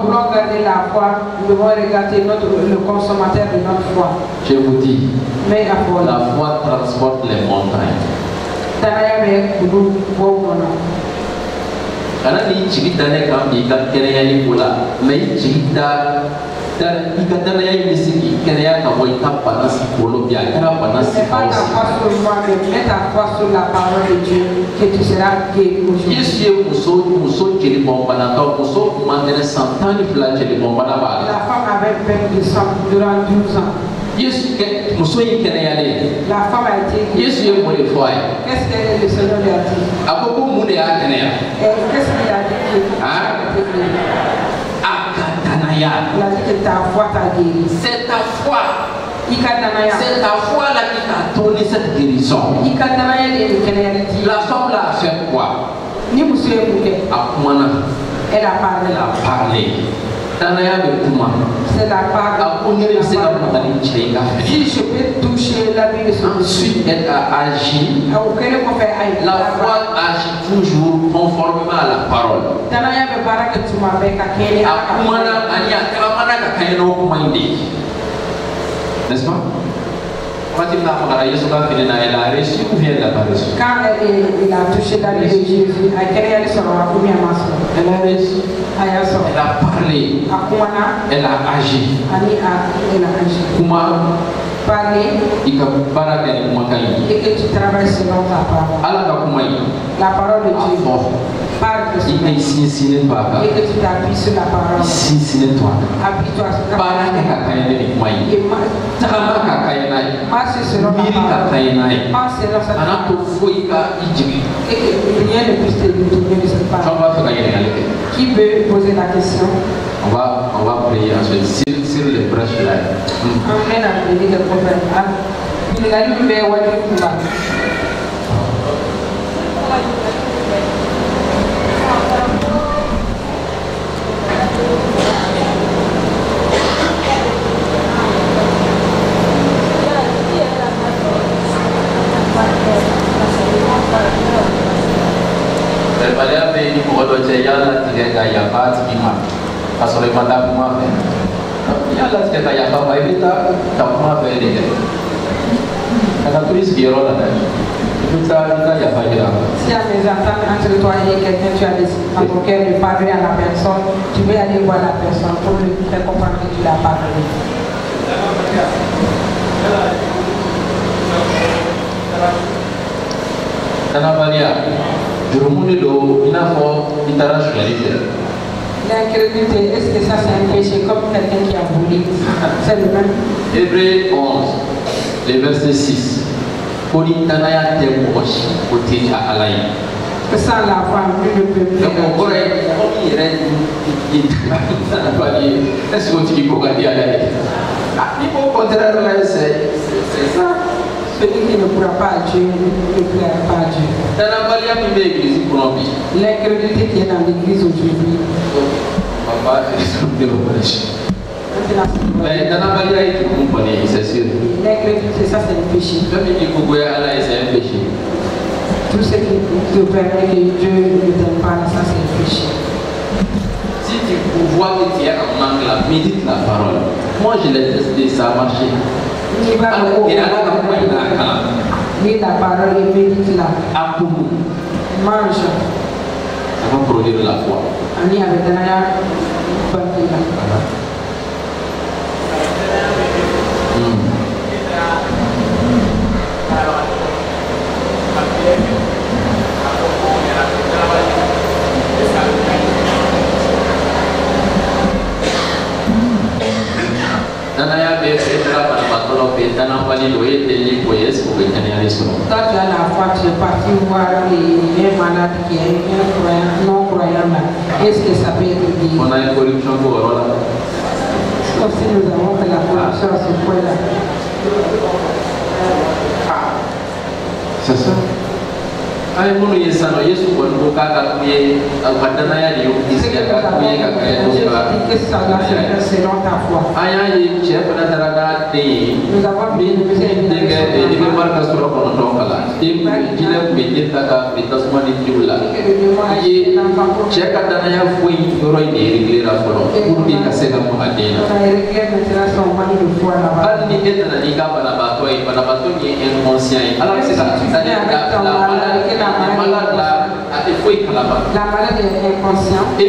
devons garder la foi, nous devons regarder le consommateur de notre foi. Je vous dis, mais la foi transporte les montagnes. Qu'est-ce que le Seigneur lui a dit? Qu'est-ce qu'il a dit? Il a dit que ta foi t'a guéri. C'est ta foi. C'est ta foi là qui t'a donné cette guérison. La femme là a fait quoi? Elle a parlé. C'est la parole. Si je peux toucher la vie de ce ensuite elle a agi. La foi agit toujours conformément à la parole. N'est-ce pas? Quand elle a reçu ou bien elle n'a pas reçu? Quand il a touché la vie de Jésus, elle a reçu. Elle a parlé. Elle a agi. Comment? Parler. Et que tu travailles selon ta parole. La parole de Dieu. Parle de et que tu t'appuies sur la parole. Appuie-toi sur la parole. Marche selon la parole. Marche selon sa parole. Et que rien ne puisse te détourner de cette parole. Qui veut poser la question? On va prier ensuite sur les brèches là. Amen. Le prophète. Si à mes ententes entre toi et quelqu'un, tu as dans ton cœur de parler à la personne, tu veux aller voir la personne pour lui faire comprendre que tu l'as pardonné. L'incrédulité, est-ce que ça c'est un péché comme quelqu'un qui a volé? C'est le même. Hébreux 11, le verset 6. Que sans la foi, nul ne peut vivre. Est-ce que tu dis pourquoi tu as l'air? Au contraire, c'est ça. Celui qui ne pourra pas à Dieu ne plaira pas à Dieu. L'incrédulité qui est dans l'église aujourd'hui. Mais dans la valeur, c'est sûr. L'incrédulité, ça c'est le péché. C'est un péché. Tout ce qui te permet que Dieu ne t'aime pas, ça c'est le péché. Si tu vois que tu es en manque là, médite la parole. Moi je l'ai testé, ça a marché. Lis la parole et médite-la. mange. Ça va produire la foi. Danaya be fetera para patolo pe danambali loye teli poyes pour tenir les soins. Toi tu as la foi, tu es parti voir les malades qui est non croyant là. Est-ce que ça peut être dit? On a une corruption pour là. Comme si nous avons fait la corruption à ce point-là. C'est ça. Ay munu yesano Yesu ko ndo kaka kuye abadana ya liyo isiya ka kuye ka kaya ndo ka selon ta foi. Aya ye chef na tarada de de marka sura ko ndo kala tim jile be ta ka bitasma ni jula ye chef ka dana ya foi yoro ni reglera solo pour di ka sega mo adena al ni etana ni ka bana bato e bana bato ni inconscient ala se ka la malade là, la malade est inconsciente. Et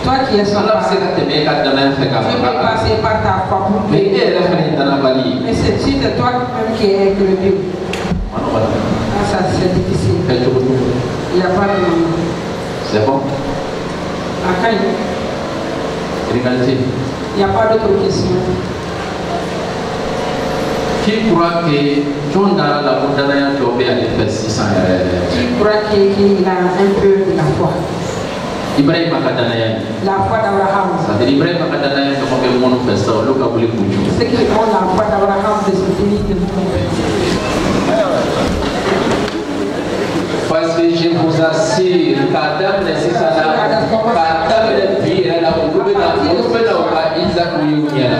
toi qui es son parent, tu peux passer par ta foi pour mais c'est juste toi même qui es le Dieu. Ça c'est difficile. Il n'y a pas de... C'est bon? Il n'y a pas d'autre question. Qui croit que John Dara la Bondana Jobé a fait 600 Qui croit qu'il a un peu de la foi? Ibrahim Makadanayan. La foi d'Abraham. Ça veut dire Ibrahim Makadanayan comme un manifestant, le cas où les coups. C'est qu'ils ont la foi d'Abraham de ce pays de parce que je vous assure, qu'Adam nécessaire, qu'Adam est pire, elle a beaucoup de temps, on peut l'avoir, Isaac ou Yunia.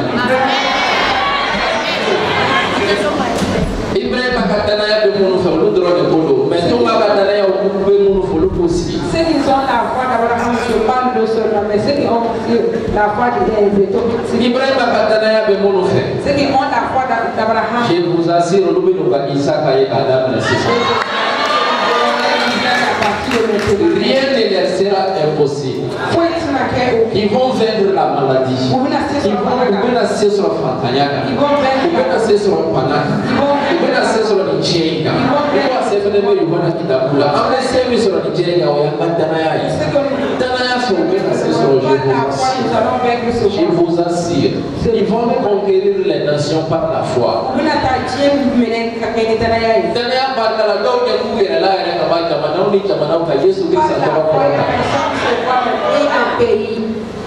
Ibrahim Makadanayan de mon frère, le droit de Kodo, mais tout Makadanayan a coupé mon frère, le possible. Ceux qui ont la foi d'Abraham, je parle de cela, mais ceux qui ont la foi de Ibrahim Makadanayan de mon frère. Ceux qui ont la foi d'Abraham. Je vous assure, le bénéfice Isaac et Adam nécessaire. Rien ne leur sera impossible. Ils vont vaincre la maladie. Ils vont menacer sur le Fantanyaka. Ils vont menacer sur le Panaka. Ils vont menacer sur le Nigeria. Ils vont menacer sur le Nigeria. Après, c'est mis sur le Nigeria. Je vous assure, ils vont conquérir les nations par la foi.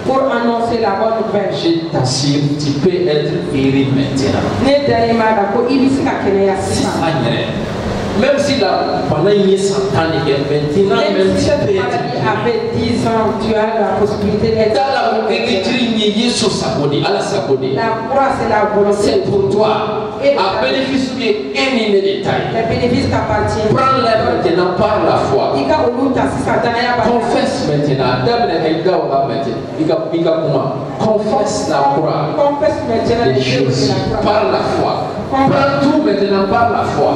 Pour annoncer la bonne nouvelle. Je t'assure, tu peux être guéri maintenant. Même si la maladie est satanique, maintenant, même si tu avec 10 ans, tu as la possibilité d'être dans la croix, c'est la volonté. C'est pour toi. À bénéfice de éliminer les détails. Les bénéfices t'appartiennent. Prends-les maintenant par la foi. Confesse maintenant. Confesse la croix. Confesse maintenant les choses par la foi. Prends tout maintenant par la foi.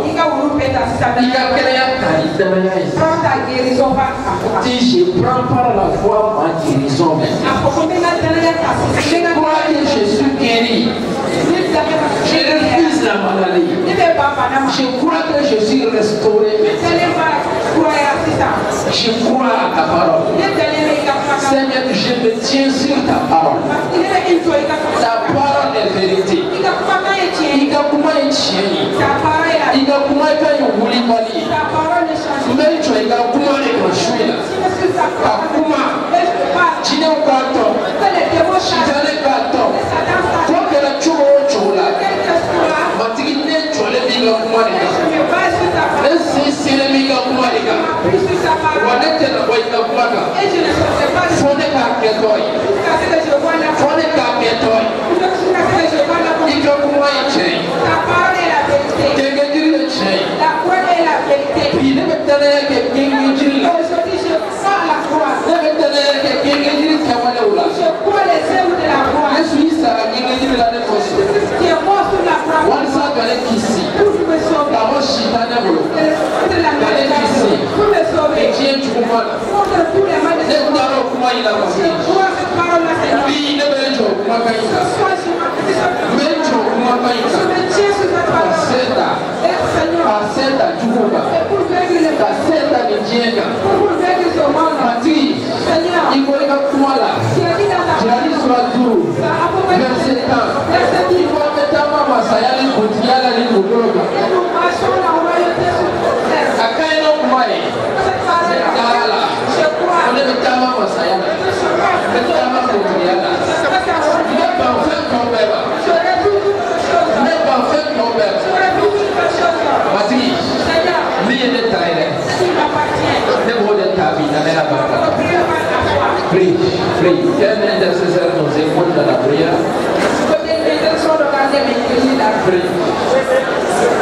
Prends ta guérison par la foi. Dis, je prends par la foi ma guérison maintenant. Je crois que je suis guéri. Je refuse la maladie. Je crois que je suis restauré. Je crois à ta parole. Seigneur, je me tiens sur ta parole. Ta parole est vérité. Fone kumala. Netaro kuma ila basi. Bi ne benjo kuma kaita. Benjo kuma kaita. Paseta chukuba. Paseta nijenga. Mati. Iko ika kumala. Jali swatu. Verseta. Iko metama masayali kutiala ni kudoga. Akaino kumai. Setala. Ole metama masayali. Metama kutiala. Ne parfait tombeba. Ne parfait tombeba. Mati. Liye ne taire. Ne bode tabi na ne la bata. Prie, prie. Quel intercesseur nous écoute dans la prière? Prie.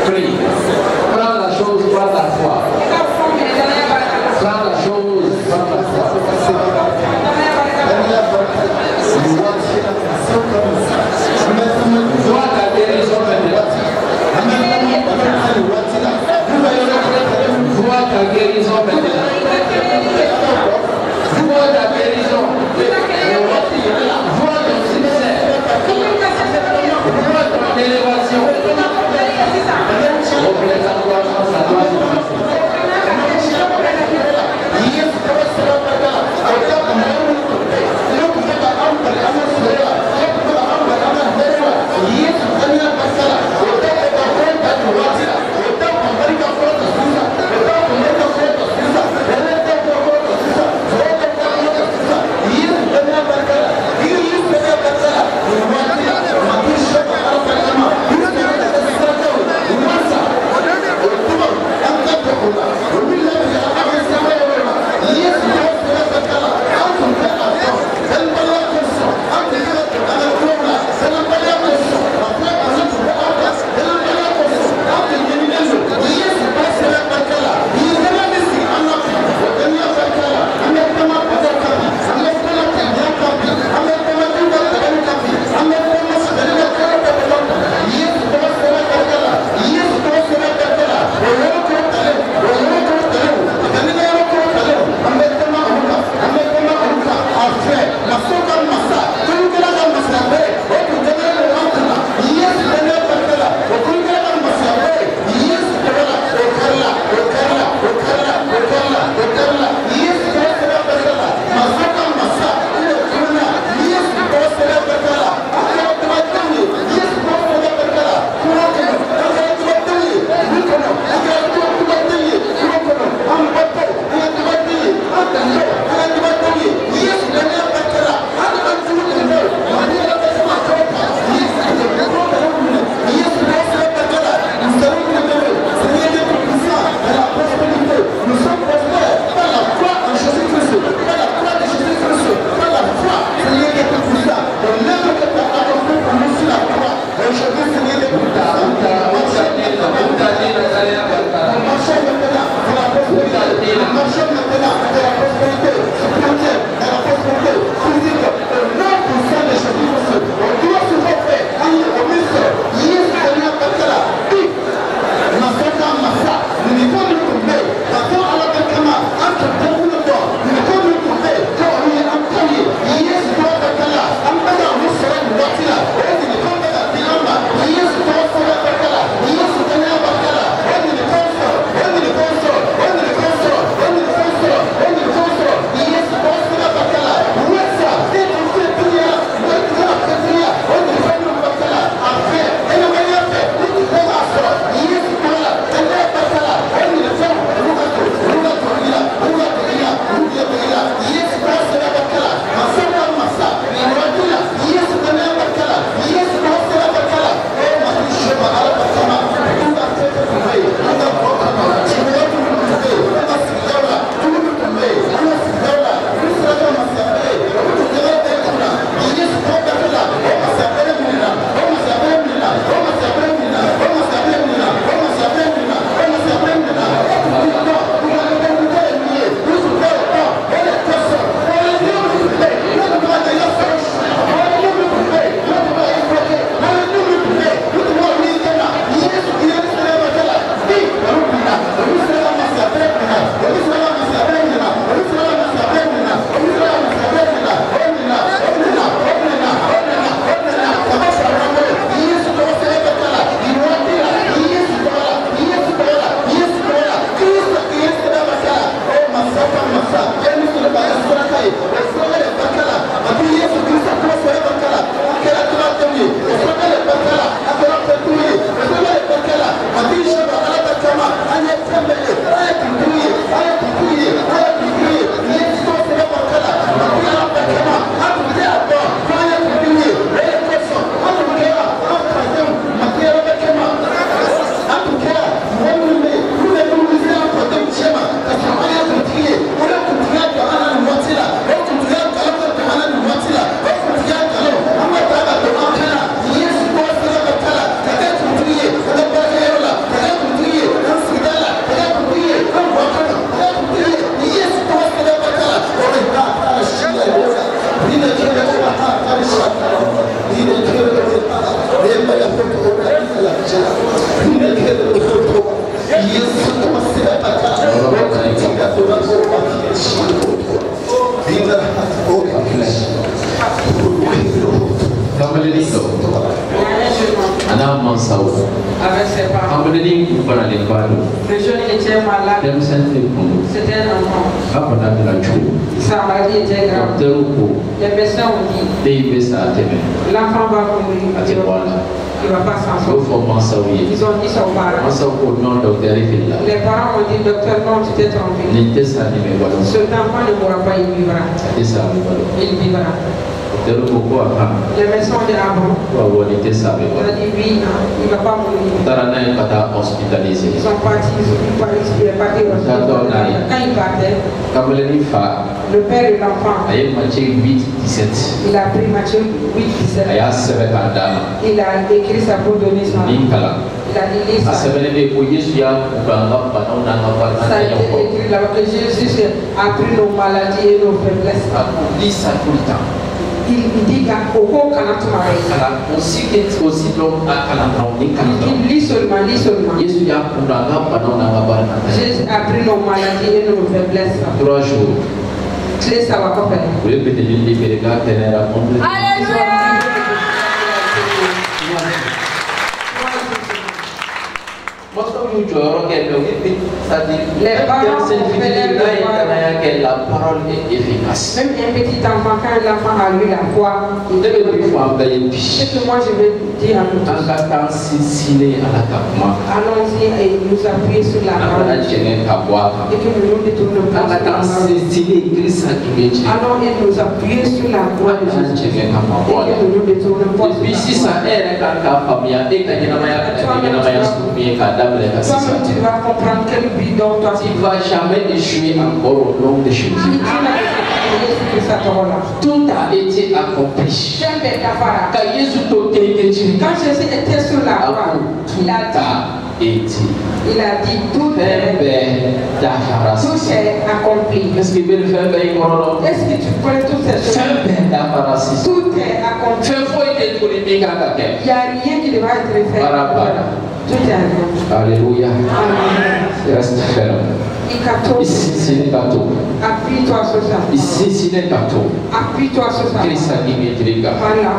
Prie. Prends la chose, prends la foi. Prends la chose, prends la foi. Vois ta guérison maintenant. Vois ta guérison maintenant. Vois ta guérison. Vois ton succès. Vois ton élévation. Le jeune était malade. C'était un enfant. Sa maladie était grave. Les médecins ont dit l'enfant va mourir. Il ne va pas s'en sortir. Ils ont dit son parent. Les parents ont dit docteur, non, tu t'es trompé. Cet enfant ne mourra pas, il vivra. Il vivra. Les médecins ont dit ah bon. On a dit oui, non, il ne va pas mourir. Ils sont partis, il est parti au hospital. Quand il partait, le père de l'enfant, il a pris Matthieu 8:17. Il a écrit ça pour donner son nom. Il a dit ça. Ça a été écrit là-bas que Jésus a pris nos maladies et nos faiblesses. Lis ça tout le temps. Il dit qu'au aussi l'homme a lis seulement. Jésus a pris nos maladies et nos faiblesses. 3 jours. Ça va pas faire. Alléluia. Les parents la parole est efficace. Même un petit enfant, quand l'enfant a lu la foi, ce que moi je vais dire à nous tous. Allons-y et nous appuyer sur la parole. Et que nous nous détournons pas sur la parole. Allons et nous appuyer sur la voix de Jésus. Et que nous nous détournons pas sur la parole. Toi-même, tu vas comprendre quel bidon toi tu ne vas jamais échouer encore au nom de Jésus. Tout a été accompli. Quand Jésus était sur la croix, il a dit tout est accompli. Est-ce que tu connais toutes ces choses? Tout est accompli. Il n'y a rien qui devra être fait. Tout est accompli. Alléluia. Reste ferme. Ici, c'est le bateau. Appuie-toi sur ça. Ici, c'est le bateau. Appuie-toi sur ça. Christ a dit, par la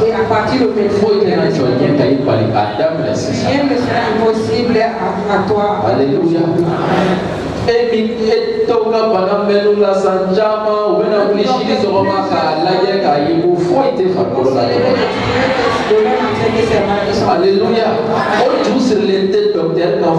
et à partir de maintenant, rien ne sera impossible à toi. Alléluia. Alléluia. On tous les têtes docteur quand